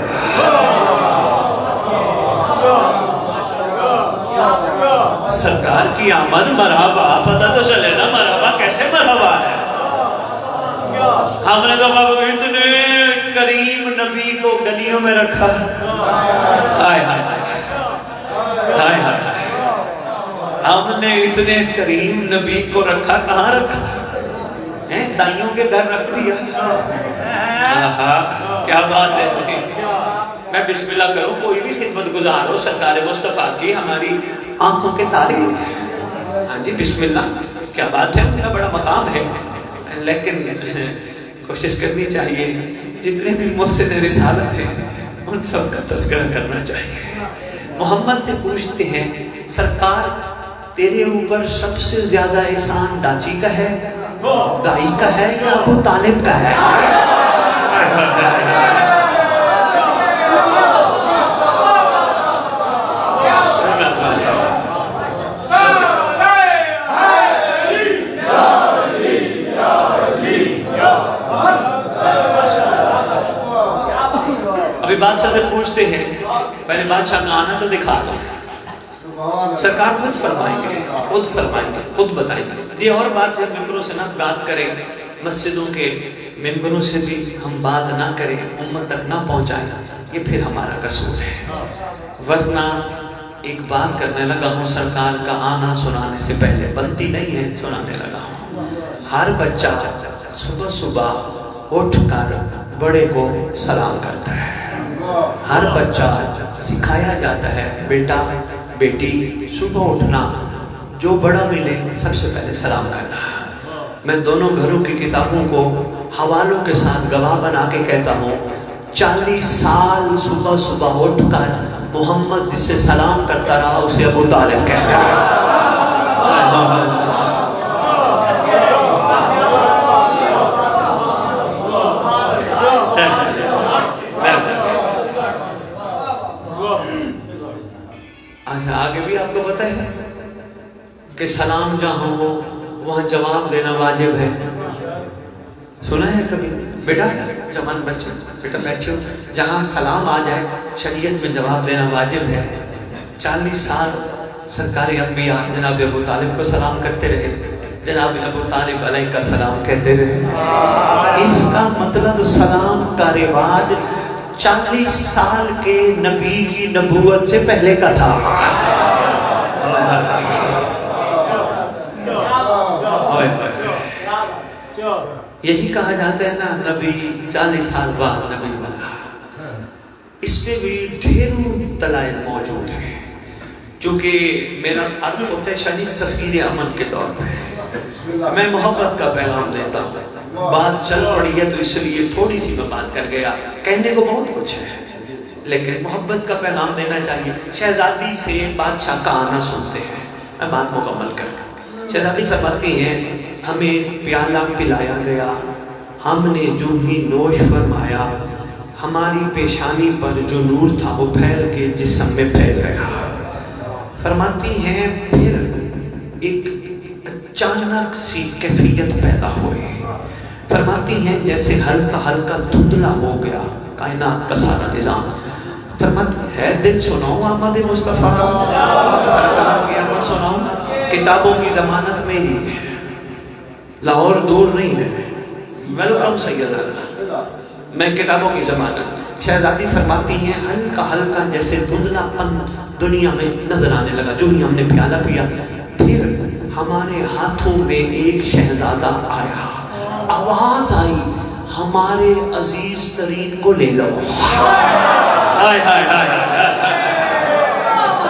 سرکار کی آمد مرحبا، پتہ تو چلے نا مرحبا کیسے مرحبا ہے. ہم نے تو بابا اتنے کریم نبی کو گلیوں میں رکھا. ہائے ہائے ہائے ہائے، ہم نے اتنے کریم نبی کو رکھا. کہاں رکھا؟ دائیوں کے گھر رکھ دیا. کیا بات ہے. میں بسم اللہ کروں کوئی بھی خدمت گزار ہو سرکار مصطفیٰ کی ہماری آنکھوں کے تارے. ہاں جی بسم اللہ کیا بات ہے، ان کا بڑا مقام ہے. لیکن کوشش کرنی چاہیے جتنے بھی محسن رسالت ہیں ان سب کا تذکرہ کرنا چاہیے. محمد سے پوچھتے ہیں سرکار تیرے اوپر سب سے زیادہ احسان ڈاچی کا ہے، دائی کا ہے یا ابو طالب کا ہے؟ پہلے بادشاہ کا آنا تو دکھا دو. سرکار خود فرمائیں گے, خود بتائیں گے. یہ اور بات جب ممبروں سے نہ بات کریں, مسجدوں کے ممبروں سے بھی ہم بات نہ کریں, امت تک نہ پہنچائیں, یہ پھر ہمارا قصور ہے. ورنہ ایک بات کرنے لگا ہوں, سرکار کا آنا سنانے سے پہلے بنتی نہیں ہے, سنانے لگا ہوں. ہر بچہ صبح صبح اٹھ کر بڑے کو سلام کرتا ہے. ہر بچہ سکھایا جاتا ہے, بیٹا بیٹی صبح اٹھنا, جو بڑا ملے سب سے پہلے سلام کرنا. میں دونوں گھروں کی کتابوں کو حوالوں کے ساتھ گواہ بنا کے کہتا ہوں, 40 سال صبح صبح اٹھ کر محمد جس سے سلام کرتا رہا اسے ابو طالب کہتے ہیں. آگے بھی آپ کو پتہ ہے کہ سلام جہاں ہو وہاں جواب دینا واجب ہے. سنا ہے کبھی بیٹا, جوان بچے بیٹا بیٹھے ہو, جہاں سلام آ جائے شریعت میں جواب دینا واجب ہے. 40 سال سرکار انبیاء جناب ابو طالب کو سلام کرتے رہے, جناب ابو طالب علیہ کا سلام کہتے رہے. اس کا مطلب سلام کا رواج 40 سال کے نبی کی نبوت سے پہلے کا تھا. یہی کہا جاتا ہے نا, نبی 40 سال بعد نبی بنا. اس میں بھی ڈھیروں دلائل موجود ہیں. چونکہ میرا عرض ہوتا ہے شانی سفیر امن کے طور پر میں محبت کا پیغام دیتا ہوں. بات چل پڑی ہے تو اس لیے تھوڑی سی میں بات کر گیا. کہنے کو بہت کچھ ہے لیکن محبت کا پیغام دینا چاہیے. شہزادی سے بادشاہ کا آنا سنتے ہیں, میں بات مکمل کر گیا. شہزادی فرماتی ہیں, ہمیں پیالہ پلایا گیا, ہم نے جو ہی نوش فرمایا ہماری پیشانی پر جو نور تھا وہ پھیل کے جسم میں پھیل گیا. فرماتی ہیں پھر ایک اچانک سی کیفیت پیدا ہوئی. فرماتی ہیں جیسے ہلکا ہلکا دھندلا ہو گیا کائنات کا سارا نظام. فرماتی ہے دل سناؤں احمد مصطفیٰ سرکار کی آمد سناؤں. کتابوں کی ضمانت میری ہے, لاہور دور نہیں ہے. ویلکم سیدہ, میں کتابوں کی ضمانت. شہزادی فرماتی ہیں ہلکا ہلکا جیسے دھندلا پن دنیا میں نظر آنے لگا جو ہی ہم نے پیالہ پیا. پھر ہمارے ہاتھوں میں ایک شہزادہ آیا, آواز آئی ہمارے عزیز ترین کو لے لو. ہائے ہائے ہائے,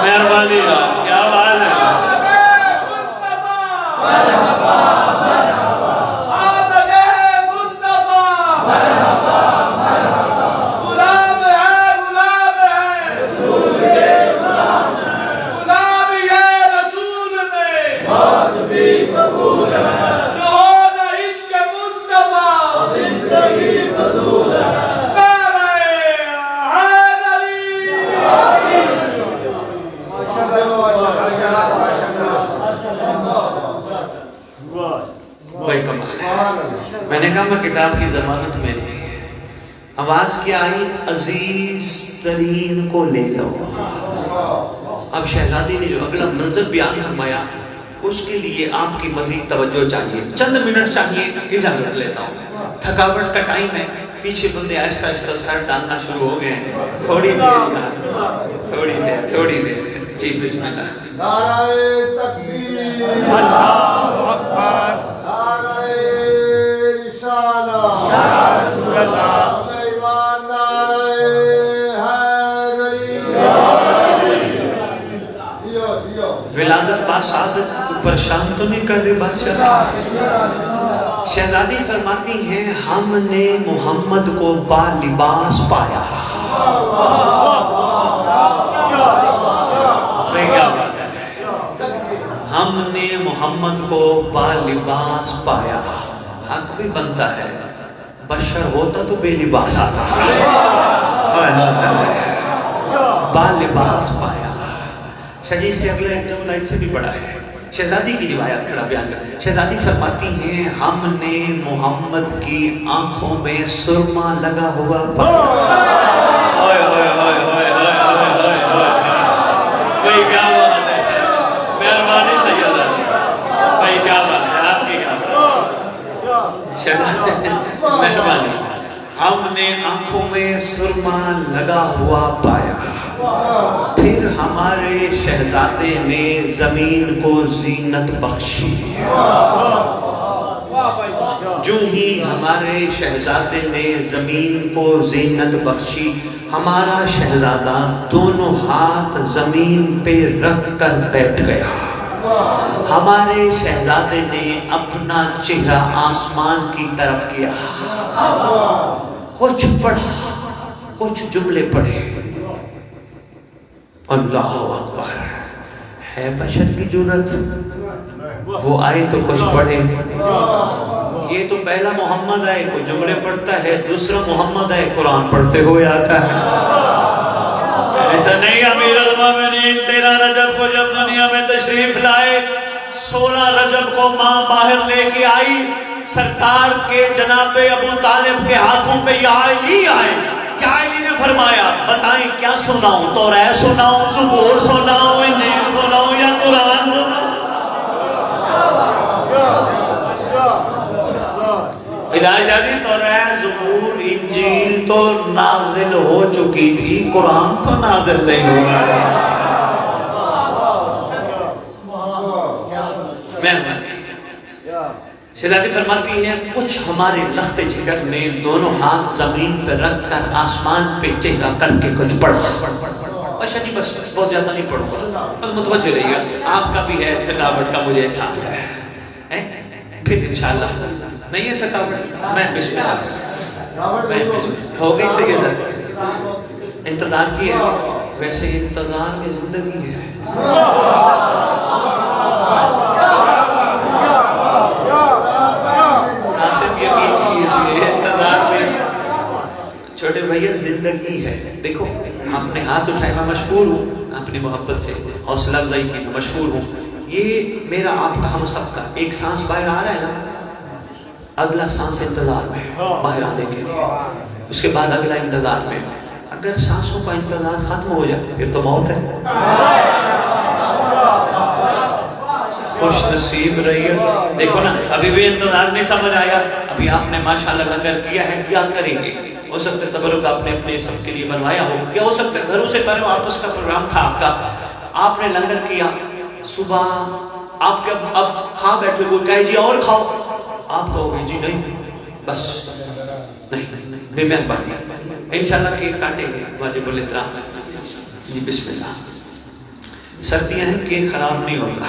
مہربانی کیا آواز ہے. میں نے کہا میں کتاب کی ضمانت میں نہیں ہے. آواز کیا آئی, عزیز ترین کو لے لو. اب شہزادی نے جو اگلا منظر بیان فرمایا اس کے لیے آپ کی مزید توجہ چاہیے. چند منٹ چاہیے, اجازت لیتا ہوں. تھکاوٹ کا ٹائم ہے, پیچھے بندے آہستہ آہستہ سر ڈالنا شروع ہو گئے ہیں. تھوڑی دیر جی بسم اللہ. نعرہ تکبیر, اللہ اکبر, نعرہ رسالہ, یا رسول اللہ, ایمان, نعرہ حیدری. ولادت با سعادت کو پریشان تو نہیں کر رہے بادشاہ. شہزادی فرماتی ہیں ہم نے محمد کو با لباس پایا. ہم نے محمد کو با لباس پایا. حق بھی بنتا ہے, بشر ہوتا تو بے لباس آتا. با لباس پایا. شجی سے اگلا ایک جملہ اس سے بھی بڑا ہے. شہزادی کی روایت کھڑا بیان کر. شہزادی فرماتی ہیں ہم نے محمد کی آنکھوں میں سرما لگا ہوا پایا. مہربانی. ہم نے آنکھوں میں سرما لگا ہوا پایا، پھر ہمارے شہزادے نے زمین کو زینت بخشی. جو ہی ہمارے شہزادے نے زمین کو زینت بخشی، ہمارا شہزادہ دونوں ہاتھ زمین پہ رکھ کر بیٹھ گیا. ہمارے شہزادے نے اپنا چہرہ آسمان کی طرف کیا، کچھ پڑھا، کچھ جملے پڑھے. اللہ اکبر. ہے بشر کی جرت، وہ آئے تو کچھ پڑھے. یہ تو پہلا محمد آئے کوئی جملے پڑھتا ہے، دوسرا محمد آئے قرآن پڑھتے ہوئے آتا ہے. ایسا نہیں. امیر المومنین 13 رجب کو جب دنیا میں تشریف لائے، 16 رجب کو ماں باہر لے کے آئی، سرکار کے جناب ابو طالب کے ہاتھوں پہ یا علی آئے. یا علی نے فرمایا بتائیں کیا سناؤں، توریت سناؤں، زبور سناؤں، انجیل سناؤں یا قرآن سناؤں؟ شاہ جی توریت، زبور، انجیل تو نازل ہو چکی تھی، قرآن تو نازل نہیں ہوا. شہزادی فرماتی ہے کچھ ہمارے لخت جگر نے دونوں ہاتھ زمین پہ رکھ کر آسمان پہ چہرہ کر کے کچھ پڑھا. اچھا جی بس بہت زیادہ نہیں پڑھوں گا، بس متوجہ رہیے گا. آپ کا بھی ہے تھکاوٹ کا مجھے احساس ہے، پھر انشاءاللہ نہیں ہے تھکاوٹ. میں بسم اللہ ہو گئی سے انتظار کی ہے. ویسے انتظار میں زندگی ہے. ناصف یقین کیجئے انتظار میں چھوٹے بھیا زندگی ہے. دیکھو آپ نے ہاتھ اٹھائے، میں مشکور ہوں اپنی محبت سے، حوصلہ افزائی کی مشکور ہوں. یہ میرا آپ کا ہم سب کا ایک سانس باہر آ رہا ہے نا، اگلا سانس انتظار میں باہر آنے کے لیے، اس کے بعد اگلا انتظار میں. اگر سانسوں کا انتظار ختم ہو جائے پھر تو موت ہے. خوش نصیب رہیے. دیکھو نا ابھی بھی انتظار نہیں سمجھ آیا. ابھی آپ نے ماشاءاللہ لنگر کیا ہے، کیا کریں گے؟ ہو سکتا ہے تبرک آپ نے اپنے سب کے لیے بنوایا ہو، یا ہو سکتا ہے گھروں سے کرو، آپس کا پروگرام تھا آپ کا، آپ نے لنگر کیا. صبح آپ کے اب کھا بیٹھے، وہ کہے جی اور کھاؤ، آپ کہو گے جی نہیں بس نہیں، بے مہربانی انشاءاللہ کیک کاٹیں گے واجب الاحترام. جی بسم اللہ. سردیاں ہیں کیک خراب نہیں ہوتا.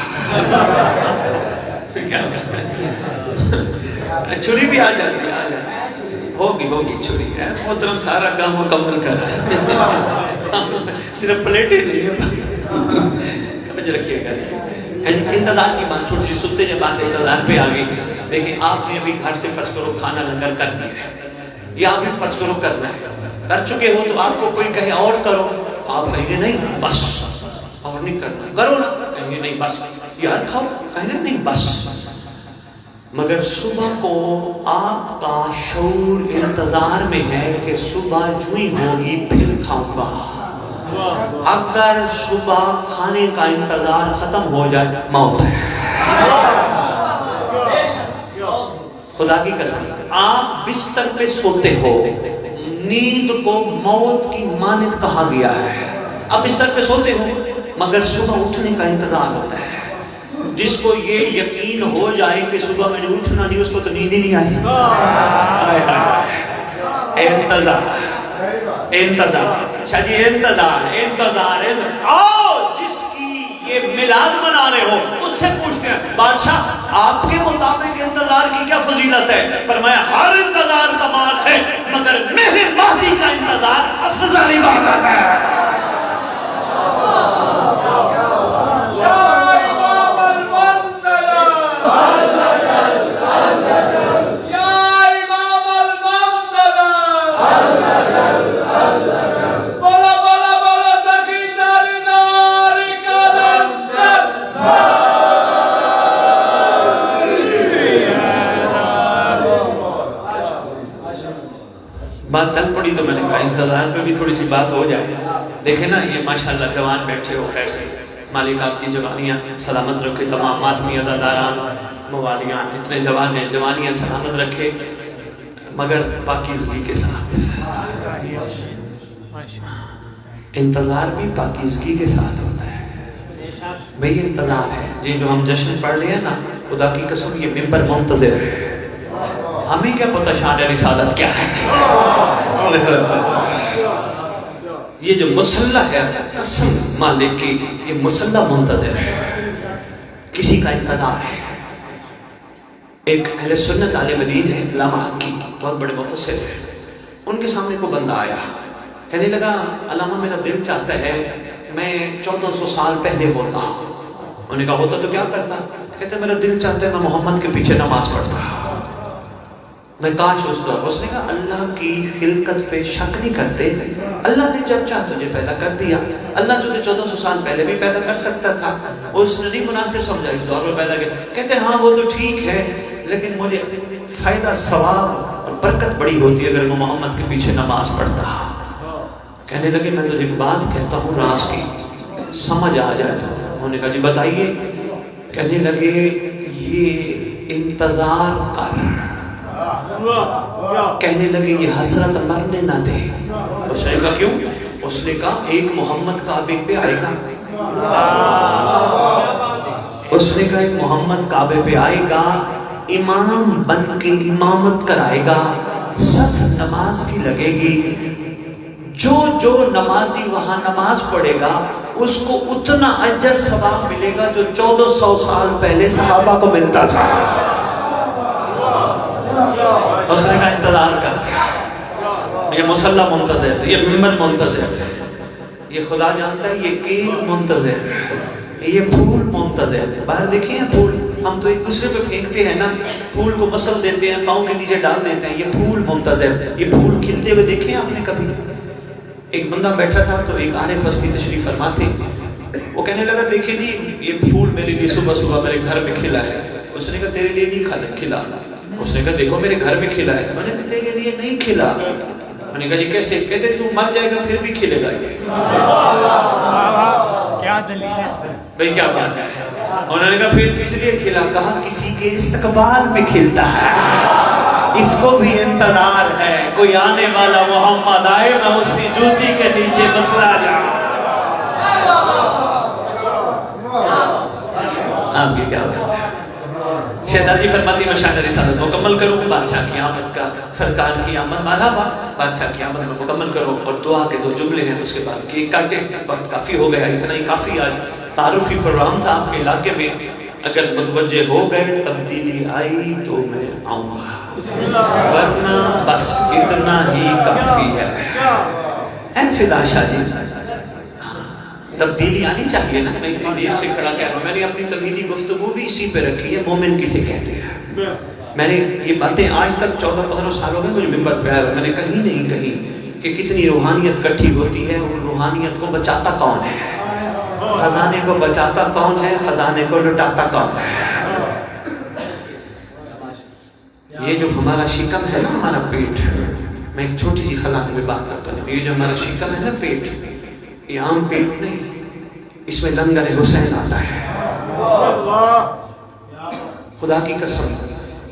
چھری بھی آ جاتی ہے، ہوگی چھری ہے. محترم سارا کام مکمل کر رہا ہے، صرف پلیٹیں نہیں ہے. سمجھ رکھیے گا. انتظار کی بات چھوٹی سی ستے جب بات انتظار پہ آ گئی. دیکھیں آپ نے ابھی گھر سے فرض کرو کھانا لنگر کر دیا ہے، یا آپ بھی فرض کرو کرنا ہے، کر چکے ہو تو آپ کو کوئی کہے اور کرو، آپ کہیں گے نہیں بس، اور نہیں کرنا. کرو نا، کہیں گے نہیں بس. یار کھاؤ، کہیں گے نہیں بس. مگر صبح کو آپ کا شعور انتظار میں ہے کہ صبح جوئی ہوگی پھر کھاؤں گا. اگر صبح کھانے کا انتظار ختم ہو جائے موت ہے. خدا کی قسم آپ بستر پہ سوتے ہو، نیند کو موت کی مانند کہا گیا ہے. آپ بستر پہ سوتے ہو مگر صبح اٹھنے کا انتظار ہوتا ہے. جس کو یہ یقین ہو جائے کہ صبح میں نے اٹھنا نہیں، اس کو تو نیند ہی نہیں آئی. انتظار شاہ جی، انتظار. آؤ جس کی یہ میلاد منا رہے ہو اس سے پوچھتے ہیں بادشاہ آپ کے مطابق انتظار کی کیا فضیلت ہے؟ فرمایا ہر انتظار کمال ہے مگر میرے مہدی کا انتظار افضل عبادت ہے. بات چل پڑی تو میں نے کہا انتظار پہ بھی تھوڑی سی بات ہو جائے. دیکھیں نا یہ ماشاءاللہ جوان بیٹھے ہو، خیر سے مالک آپ کی جوانیاں سلامت رکھے، تمام ماتمی عزاداران موالیاں اتنے جوان ہیں، جوانیاں سلامت رکھے مگر پاکیزگی کے ساتھ، انتظار بھی پاکیزگی کے ساتھ ہوتا ہے بھئی، انتظار ہے جی جو ہم جشن پڑھ رہے ہیں نا، خدا کی قسم یہ ممبر منتظر ہے، ہمیں کیا پتہ شان رسالت کیا ہے، یہ جو مسلح ہے قسم مالک کی، یہ مسلح منتظر ہے، کسی کا انتظار ہے۔ ایک اہل سنت عالم دین ہے علامہ حقی، بہت بڑے مفسر ہیں، ان کے سامنے کو بندہ آیا، کہنے لگا علامہ میرا دل چاہتا ہے میں 1400 سال پہلے ہوتا، انہوں نے کہا ہوتا تو کیا کرتا؟ کہتے میرا دل چاہتا ہے میں محمد کے پیچھے نماز پڑھتا، میں کاش اس دور۔ اس نے کہا اللہ کی خلقت پہ شک نہیں کرتے، اللہ نے جب چاہ تجھے پیدا کر دیا، اللہ تجھے 1400 سال پہلے بھی پیدا کر سکتا تھا، اس نے نہیں مناسب سمجھا اس دور میں پیدا کیا۔ کہتے ہاں وہ تو ٹھیک ہے لیکن مجھے فائدہ ثواب اور برکت بڑی ہوتی ہے اگر میں محمد کے پیچھے نماز پڑھتا۔ کہنے لگے میں تجھے بات کہتا ہوں راز کی، سمجھ آ جائے تو۔ انہوں نے کہا جی بتائیے۔ کہنے لگے یہ انتظار کر، کہنے لگے یہ حسرت مرنے نہ دے۔ اس نے کہا کیوں؟ اس نے کہا ایک محمد کعبے پہ آئے گا، اس نے کہا ایک محمد کعبے پہ آئے گا، امام بن کے امامت کرائے گا، صف نماز کی لگے گی، جو نمازی وہاں نماز پڑھے گا اس کو اتنا اجر ثواب ملے گا جو 1400 سال پہلے صحابہ کو ملتا تھا۔ اس نے کہا انتظار کر، یہ مسلح منتظر ہے، یہ ممبر منتظر ہے، یہ خدا جانتا ہے، یہ کیک منتظر ہے، یہ پھول منتظر ہے۔ باہر دیکھیں پھول، ہم تو ایک دوسرے پہ پھینکتے ہیں نا، پھول کو مسل دیتے ہیں، پاؤں کے نیچے ڈال دیتے ہیں، یہ پھول منتظر ہے۔ یہ پھول کھلتے ہوئے دیکھیں آپ نے کبھی؟ ایک بندہ بیٹھا تھا تو ایک عارف ہستی تشریف فرما تھے، وہ کہنے لگا دیکھیں جی یہ پھول میرے لیے صبح صبح میرے گھر میں کھلا ہے۔ اس نے کہا تیرے لیے نہیں کھلا۔ اس نے کہا دیکھو میرے گھر میں کھلا ہے۔ میں نے کہا تیرے لیے نہیں کھلا۔ میں نے کہا جی کیسے؟ کہتے تو مر جائے گا پھر بھی کھلے گا یہ۔ کیا دلیل ہے بھئی کیا بات ہے؟ انہوں نے کہا پھر کس لیے کھلا؟ کہا کسی کے استقبال میں کھلتا ہے، اس کو بھی انتظار ہے، کوئی آنے والا محمد آئے میں اس کی جوتی کے نیچے بسلا جاؤں۔ آپ کی کیا بات ہے؟ شہزادی جی فرماتی میں شان رسالت مکمل کروں، بادشاہ کی آمد کا، سرکار کی آمد مرحبا، بادشاہ کی آمد میں مکمل کروں، اور دعا کے 2 جملے ہیں، اس کے بعد کیک کاٹے۔ وقت کافی ہو گیا، اتنا ہی کافی، آج تعارفی پروگرام تھا آپ کے علاقے میں، اگر متوجہ ہو گئے تبدیلی آئی تو میں آؤں گا، ورنہ بس اتنا ہی کافی ہے۔ اے فدا شاہ جی تبدیلی آنی چاہیے نا، میں اتنی دیر سے کھڑا کہہ رہا ہوں، میں نے اپنی تمہیدی گفتگو بھی اسی پہ رکھی ہے، مومن کسے کہتے ہیں۔ میں نے یہ باتیں آج تک 14-15 سالوں میں مجھے ممبر پہ آیا، میں نے کہیں نہیں کہی کہ کتنی روحانیت کٹھی ہوتی ہے، اور روحانیت کو بچاتا کون ہے، خزانے کو بچاتا کون ہے، خزانے کو لٹاتا کون ہے۔ یہ جو ہمارا شکم ہے نا، ہمارا پیٹ، میں ایک چھوٹی سی خزانے میں بات کرتا ہوں، یہ جو ہمارا شکم ہے نا پیٹ، یہ عام پیٹ نہیں، اس میں لنگر حسین آتا ہے۔ خدا کی قسم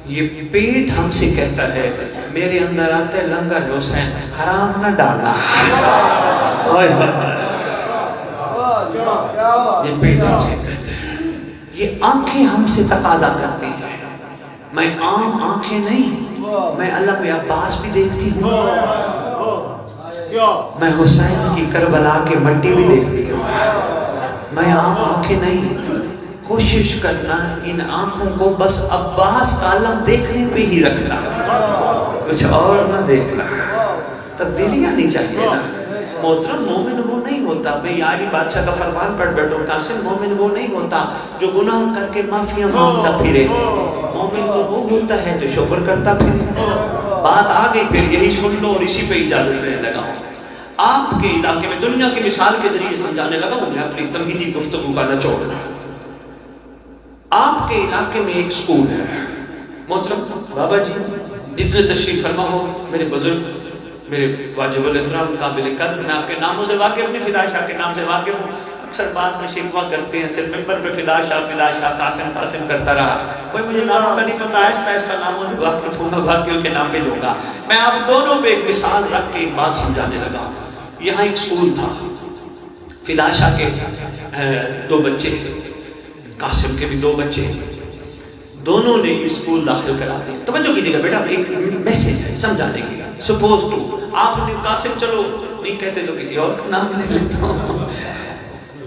یہ پیٹ ہم سے کہتا ہے میرے اندر آتا ہے لنگر حسین، حرام نہ ڈالنا۔ یہ پیٹ ہم سے کہتا ہے، یہ آنکھیں ہم سے تقاضا کرتی ہیں، میں عام آنکھیں نہیں، میں علم عباس بھی دیکھتی ہوں، میں حسین کی کربلا کے مٹی بھی دیکھتی ہوں، میں عام آنکھیں نہیں۔ کوشش کرنا ان آنکھوں کو بس عباس کا علم دیکھنے پہ ہی رکھنا، کچھ اور نہ دیکھنا۔ تبدیلیاں نہیں چاہیے نا محترم۔ مومن وہ نہیں ہوتا، میں عالی بادشاہ کا فرمان پڑھ بیٹھوں قاسم، مومن وہ نہیں ہوتا جو گناہ کر کے معافیاں مانگتا پھرے، مومن تو وہ ہوتا ہے جو شکر کرتا پھرے۔ بات آ گئی پھر یہی سن لو اور اسی پہ اجازت لینے لگا ہوں۔ آپ کے علاقے میں دنیا کی مثال کے ذریعے سمجھانے لگا ہوں میں اپنی تمہیدی گفتگو کا نچوڑ۔ آپ کے علاقے میں ایک سکول ہے محترم بابا جی، جتنے تشریف فرما ہو میرے بزرگ، میرے واجب الاحترام قابل قدر، میں آپ کے ناموں سے واقف نہیں، فدا شاہ کے نام سے واقف ہوں، اکثر بات میں شکوہ کرتے ہیں، صرف ممبر پہ فدا شاہ قاسم کرتا رہا. کوئی مجھے ناموں کا نہیں پتا، آہستہ ناموں سے واقف ہوں گا، باقیوں کے نام بھی لوں گا. میں آپ دونوں پہ ایک مثال رکھ کے ایک بات سمجھانے لگا. یہاں ایک سکول تھا، فدا شاہ کے 2 بچے، قاسم کے بھی 2 بچے، دونوں نے اسکول داخل کرا دیا. توجہ کیجیے گا بیٹا، ایک میسج ہے سمجھانے کی. سپوز ٹو آپ نے قاسم چلو نہیں کہتے تو کسی اور کا نام لے لیتا ہوں.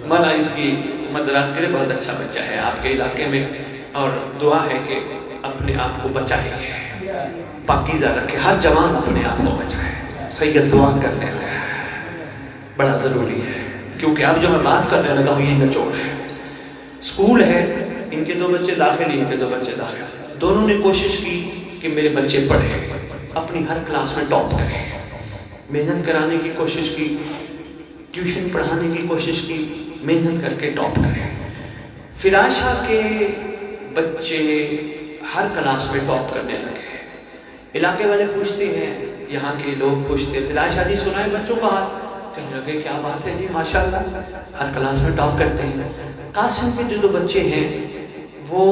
مولا اس کی مدراس کرے، بہت اچھا بچہ ہے آپ کے علاقے میں، اور دعا ہے کہ اپنے آپ کو بچائے، پاکیزہ رکھے، ہر جوان اپنے آپ کو بچائے. سید دعا کرنے لگا، بڑا ضروری ہے، کیونکہ اب جو میں بات کرنے لگا ہوں یہ نچوڑ ہے. اسکول ہے، ان کے 2 بچے داخل، ان کے 2 بچے داخل. دونوں نے کوشش کی کہ میرے بچے پڑھیں، اپنی ہر کلاس میں ٹاپ کریں. محنت کرانے کی کوشش کی، ٹیوشن پڑھانے کی کوشش کی، محنت کر کے ٹاپ کریں. فدا شاہ کے بچے ہر کلاس میں ٹاپ کرنے لگے. علاقے والے پوچھتے ہیں، یہاں کے لوگ پوچھتے ہیں، فدا شاہ جی سنائے بچوں کا حال. کہنے لگے کیا بات ہے جی، ماشاءاللہ ہر کلاس میں ٹاپ کرتے ہیں. قاسم کے جو 2 بچے ہیں وہ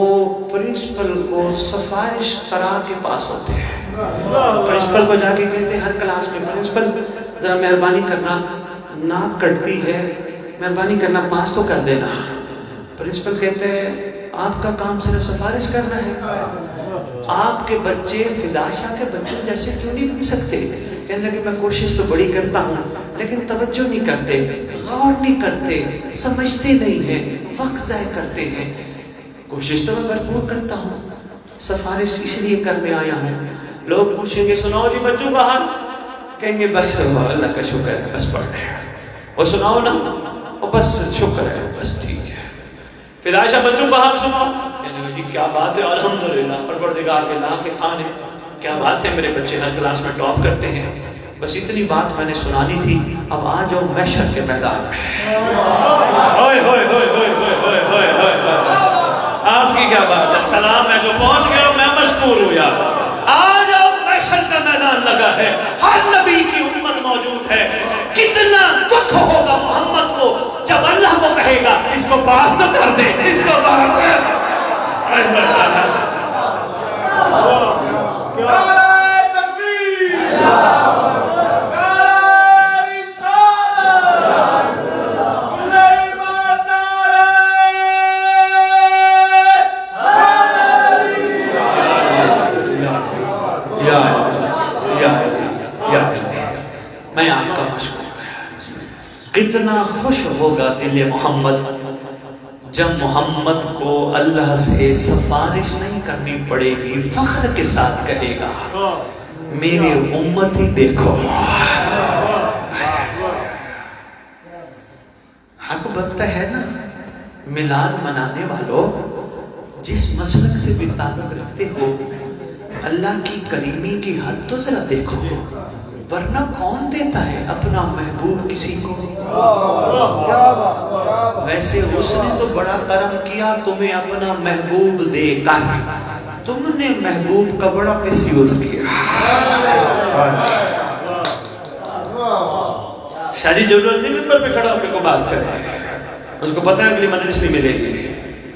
پرنسپل کو سفارش کرا کے پاس ہوتے ہیں. پرنسپل کو جا کے کہتے ہیں ہر کلاس میں، پرنسپل ذرا مہربانی کرنا، ناک کٹتی ہے، مہربانی کرنا پاس تو کر دینا. پرنسپل کہتے ہیں آپ کا کام صرف سفارش کرنا ہے، آپ کے بچے فدا شاہ کے بچوں جیسے کیوں نہیں بن سکتے؟ کہنے لگے میں کوشش تو بڑی کرتا ہوں لیکن توجہ نہیں کرتے، غور نہیں کرتے، سمجھتے نہیں ہیں، وقت ضائع کرتے ہیں. کوشش تو میں بھرپور کرتا ہوں، سفارش اس لیے کرنے آیا ہوں. لوگ پوچھیں گے سناؤ جی بچوں کا حال، کہیں گے بس اللہ کا شکر ہے، بس پڑھ رہے ہیں. اور سناؤ نا، اور بس شکر ہے، بس ٹھیک ہے. فدا شاہ بچوں کا حال سناؤ، کہنے لگے جی کیا بات ہے، الحمدللہ پروردگار کے لاکھ احسان ہے، کیا بات ہے، میرے بچے ہر کلاس میں ٹاپ کرتے ہیں. بس اتنی بات میں نے سنانی تھی، اب آ جاؤ محشر کے میدان میں. ہوئے ہوئے ہوئے ہوئے ہوئے ہوئے ہوئے ہوئے، آپ کی کیا بات ہے، سلام ہے جو پہنچ گیا میں مشکور ہوں یار. آ جاؤ محشر کا میدان لگا ہے، ہر نبی کی امت موجود ہے. کتنا دکھ ہوگا محمد کو جب اللہ کو کہے گا اس کو پاس تو کر دے، اس کو پاس کر. میں آپ کا مشکور ہوں. کتنا خوش ہوگا دل محمد جب محمد کو اللہ سے سفارش نہیں کرنی پڑے گی، فخر کے ساتھ کہے گا میرے امت ہی دیکھو. حق بنتا ہے نا میلاد منانے والوں، جس مسلک سے بھی تعلق رکھتے ہو، اللہ کی کریمی کی حد تو ذرا دیکھو. ورنہ کون دیتا ہے اپنا محبوب کسی کو؟ ویسے اس نے تو بڑا کرم کیا تمہیں اپنا محبوب دے کر، تم نے محبوب کا بڑا مس یوز کیا. شاید ضرورت نہیں ممبر پہ کھڑا ہو کے کو بات کرے، اس کو پتہ ہے اگلی مجلس نہیں ملے گی.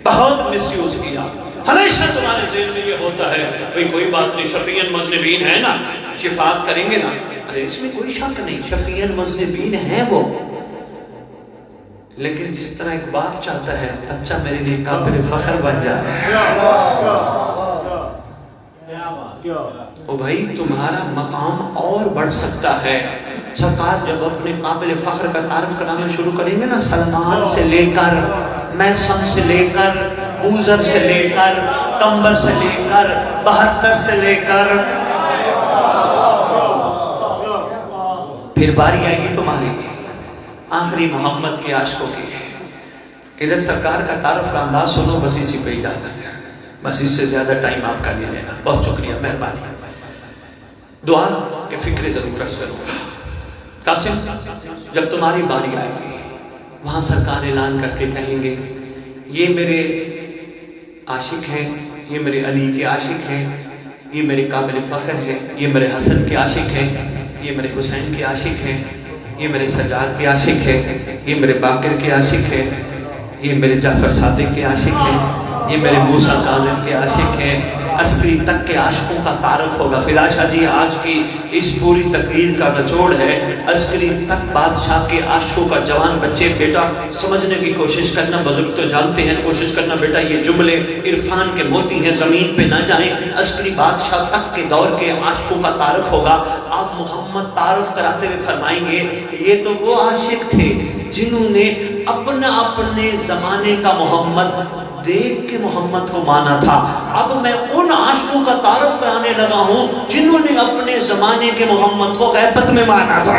بہت مس یوز کیا. ہمیشہ تمہارے ذہن میں یہ ہوتا ہے بھئی کوئی بات نہیں، شفیع مذنبین ہے نا، شفاعت کریں گے نا. ارے اس میں کوئی شک نہیں، شفیع مذنبین ہیں وہ، لیکن جس طرح ایک باپ چاہتا ہے بچہ میرے لیے قابل فخر بن جائے. او بھائی تمہارا مقام اور بڑھ سکتا ہے. سرکار جب اپنے قابل فخر کا تعارف کرانا شروع کریں گے نا، سلمان سے لے کر، میسن سے لے کر، بوزر سے لے کر، کمبر سے لے کر، 72 سے لے کر، پھر باری آئے گی تمہاری آخری محمد کے عاشقوں کی. ادھر سرکار کا تعارف کا انداز سنو، بس اسی پہ اجازت ہے، بس اس سے زیادہ ٹائم آپ کا نہیں لینا. بہت شکریہ، مہربانی. دعا کے فکر ضرور رکھ کروں گا. قاسم جب تمہاری باری آئے گی وہاں سرکار اعلان کر کے کہیں گے یہ میرے عاشق ہیں، یہ میرے علی کے عاشق ہیں، یہ میرے قابل فخر ہیں، یہ میرے حسن کے عاشق ہیں، یہ میرے حسین کے عاشق ہیں، یہ میرے سجاد کے عاشق ہے، یہ میرے باقر کے عاشق ہے، یہ میرے جعفر صادق کے عاشق ہے، یہ میرے موسیٰ کاظم کے عاشق ہیں۔ عسکری تک کے عاشقوں کا تعارف ہوگا۔ فدا شاہ جی آج کی اس پوری تقریر کا نچوڑ ہے عسکری تک بادشاہ کے عاشقوں کا۔ جوان بچے بیٹا سمجھنے کی کوشش کرنا، بزرگ تو جانتے ہیں، کوشش کرنا بیٹا یہ جملے عرفان کے موتی ہیں، زمین پہ نہ جائیں۔ عسکری بادشاہ تک کے دور کے عاشقوں کا تعارف ہوگا۔ آپ محمد تعارف کراتے ہوئے فرمائیں گے یہ تو وہ عاشق تھے جنہوں نے اپنے زمانے کا محمد دیکھ کے محمد کو مانا تھا۔ اب میں ان عاشقوں کا تعارف کرانے لگا ہوں جنہوں نے اپنے زمانے کے محمد کو غیبت میں مانا تھا۔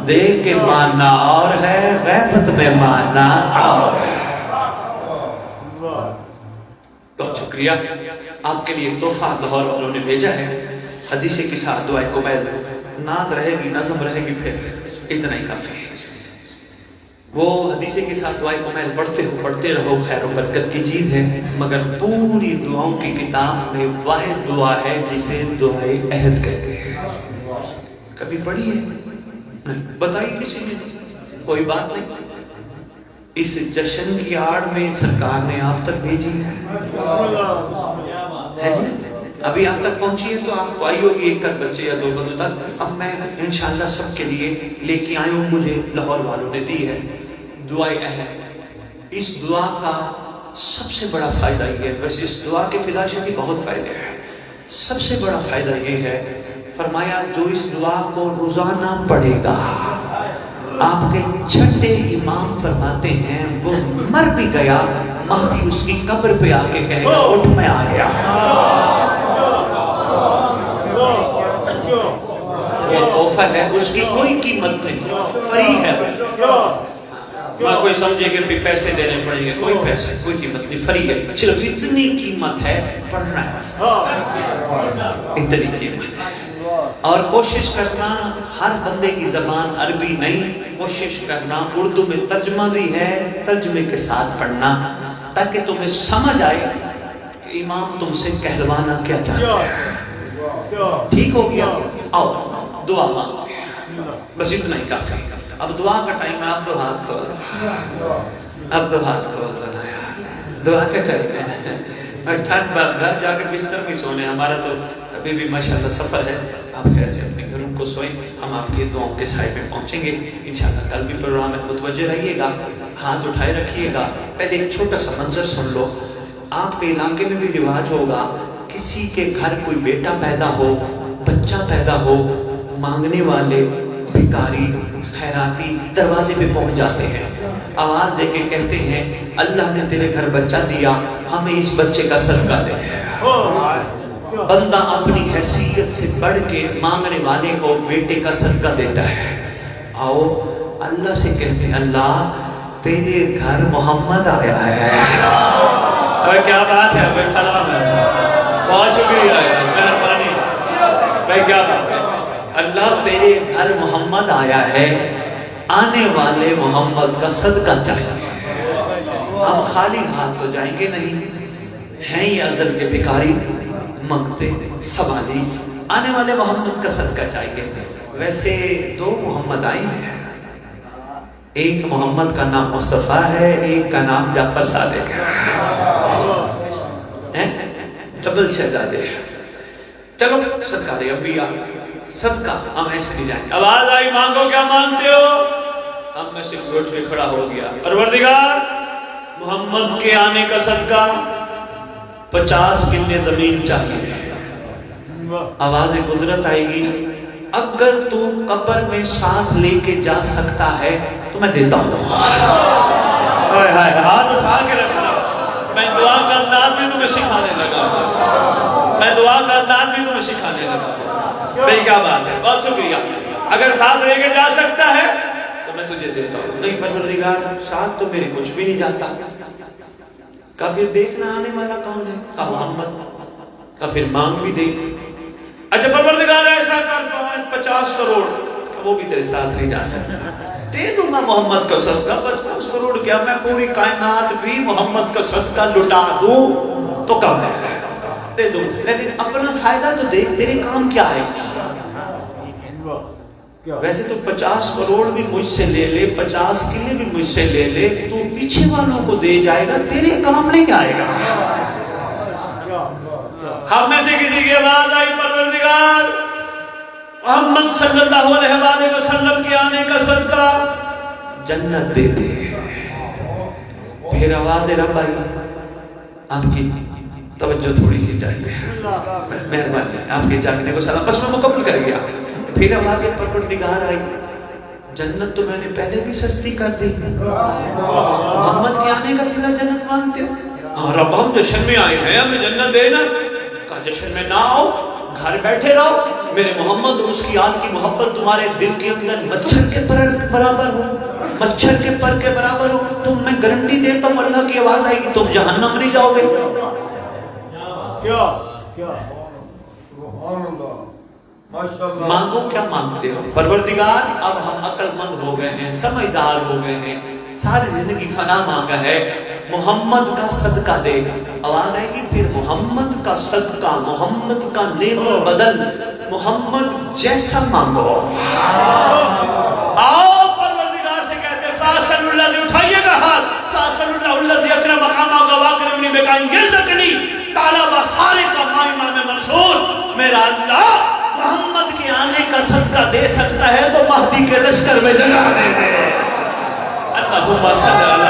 دیکھ کے مانا اور ہے، غیبت میں مانا اور ہے۔ بہت شکریہ، آپ کے لیے ایک تحفہ لاہور والوں نے بھیجا ہے، حدیث کے ساتھ دعائے کمیل، نعت رہے گی، نظم رہے گی، پھر اتنا ہی کافی ہے۔ وہ حدیث کے ساتھ دعائے کمیل پڑھتے رہو، خیر و برکت کی چیز ہے، مگر پوری دعاؤں کی کتاب میں واحد دعا ہے جسے دعائے عہد کہتے ہیں۔ کبھی پڑھی ہے؟ بتائی کسی نے؟ کوئی بات نہیں، اس جشن کی آڑ میں سرکار نے آپ تک بھیجی ہے جی، ابھی آپ تک پہنچی ہے تو آپ کو آئی ہوگی ایک کر بچے یا دو بندوں تک۔ اب میں انشاءاللہ سب کے لیے لے کے آئی ہوں، مجھے لاہور والوں نے دی ہے دعائے عہد۔ اس دعا کا سب سے بڑا فائدہ یہ ہے، ویسے اس دعا کے فدا شاہ کی بہت فائدے ہیں، سب سے بڑا فائدہ یہ ہے، فرمایا جو اس دعا کو روزانہ پڑھے گا، آپ کے چھٹے امام فرماتے ہیں وہ مر بھی گیا، مہدی اس کی قبر پہ آ کے کہے گا اٹھ میں آ گیا۔ یہ تحفہ ہے، اس کی کوئی قیمت نہیں، فری ہے۔ وہاں کوئی سمجھے کہ پیسے دینے پڑیں گے، کوئی پیسہ کوئی قیمت نہیں، فری ہے، صرف اتنی قیمت ہے پڑھنا ہے، اتنی قیمت ہے۔ اور کوشش کرنا، ہر بندے کی زبان عربی نہیں، کوشش کرنا اردو میں ترجمہ بھی ہے، ترجمے کے ساتھ پڑھنا تاکہ تمہیں سمجھ آئے کہ امام تم سے کہلوانا کیا چاہتا ہے۔ ٹھیک ہو گیا؟ آؤ دعا مانگتے ہیں، بس اتنا ہی کافی۔ اب دعا کا ٹائم ہے، آپ دو ہاتھ کھول، اب دو ہاتھ کھول دعا کا ٹائم ہے۔ ٹھنڈ گھر جا کے بستر میں سونے، ہمارا تو ابھی بھی ماشاءاللہ سفر ہے، آپ خیر سے اپنے گھروں کو سوئیں، ہم آپ کی دعاؤں کے سائے میں پہنچیں گے انشاءاللہ۔ کل بھی پروگرام میں متوجہ رہیے گا، ہاتھ اٹھائے رکھیے گا۔ پہلے ایک چھوٹا سا منظر سن لو، آپ کے علاقے میں بھی رواج ہوگا، کسی کے گھر کوئی بیٹا پیدا ہو، بچہ پیدا ہو، مانگنے والے بھکاری خیراتی دروازے پہ پہنچ جاتے ہیں، آواز دے کے کہتے ہیں اللہ نے تیرے گھر بچہ دیا، ہمیں اس بچے کا صدقہ دے۔ بندہ اپنی حیثیت سے بڑھ کے مانگنے والے کو بیٹے کا صدقہ دیتا ہے۔ آؤ اللہ سے کہتے ہیں اللہ تیرے گھر محمد آیا ہے۔ اور کیا بات ہے بھائی، سلام ہے، بہت شکریہ ہے، مہربانی بھائی، کیا بات ہے۔ اللہ تیرے گھر محمد آیا ہے، آنے والے محمد کا صدقہ چاہیے۔ ہم خالی ہاتھ تو جائیں گے نہیں، ہیں یہ ازل کے بھکاری، منگتے سوالی، آنے والے محمد کا صدقہ چاہیے۔ ویسے دو محمد آئے ہیں، ایک محمد کا نام مصطفیٰ ہے، ایک کا نام جعفر صادق ہے، ڈبل شہزادے ہیں۔ چلو سرکار انبیاء صدقہ ہم ایسے نہیں جائیں گے۔ آواز آئی مانگو، کیا مانگتے ہو؟ اب میں صرف روٹ پہ کھڑا ہو گیا، پروردگار محمد کے آنے کا صدقہ 50 کلے زمین چاہیے۔ آواز قدرت آئے گی، اگر تو قبر میں ساتھ لے کے جا سکتا ہے تو میں دیتا ہوں۔ ہاتھ اٹھا کے رکھنا، میں دعا کا انداز بھی تمہیں سکھانے لگا، میں دعا کا انداز بھی تمہیں سکھانے لگا۔ بھئی کیا بات ہے، بہت شکریہ۔ اگر ساتھ لے کے جا سکتا ہے تو میں تجھے دیتا ہوں۔ نہیں پروردگار ساتھ تو میرے کچھ بھی نہیں جاتا، کا پھر دیکھنا آنے والا کون ہے، کا محمد، کا پھر مانگ بھی دیکھ۔ اچھا پروردگار ایسا کر 50 کروڑ، وہ بھی تیرے ساتھ نہیں جا سکتا، دے دوں گا محمد کا صدقہ 50 کروڑ، کیا میں پوری کائنات بھی محمد کا صدقہ لٹا دوں تو کم ہے۔ دے دو، لیکن اپنا فائدہ تو دیکھ، تیرے کام کیا ہے؟ ویسے تو 50 کروڑ بھی مجھ سے لے لے، 50 کلے بھی مجھ سے لے لے، تو پیچھے والوں کو دے جائے گا، تیرے کام نہیں آئے گا۔ ہم میں سے کسی کی آواز آئی پروردگار محمد صلی اللہ علیہ وآلہ وسلم کے آنے کا صدقہ جنت دے دے۔ پھر آواز رب آئی، آپ کی توجہ تھوڑی سی چاہیے، مہربانی آپ کے جاگنے کو سلام، بس میں مکمل کر گیا۔ پھر آواز پروردگار آئی، جنت تو میں نے پہلے بھی سستی کر دی، محمد کے آنے کا صلہ جنت مانگتے ہو؟ ہاں رب ہم جشن میں آئے ہیں، ہمیں جنت دینا۔ کہا جشن میں نہ آؤ، گھر بیٹھے رہو، میرے محمد اور اس کی آل کی محبت تمہارے دل کے اندر مچھر کے پر برابر ہو، مچھر کے پر کے برابر ہو، تم میں گارنٹی دیتا ہوں اللہ کی آواز آئے گی تم جہنم نہیں جاؤ گے۔ مانگو کیا مانگتے ہو؟ پروردگار اب ہم عقل مند ہو گئے ہیں، سمجھدار ہو گئے ہیں، ساری زندگی فنا مانگا ہے، محمد کا صدقہ دے۔ آواز آئے گی پھر محمد کا صدقہ، محمد کا نعم البدل، محمد جیسا مانگو۔ آؤ پروردگار سے کہتے فاصل اللہ سے اٹھائیے گا ہاتھ، فاصل اللہ سے اکرم مقامہ گواکر امنی بکائیں یرزقنی طالبہ سارے کا امام منصور، میرا اللہ محمد کے آنے کا صدقہ دے سکتا ہے تو مہدی کے لشکر میں جگہ دے دے۔ اللہم صلی اللہ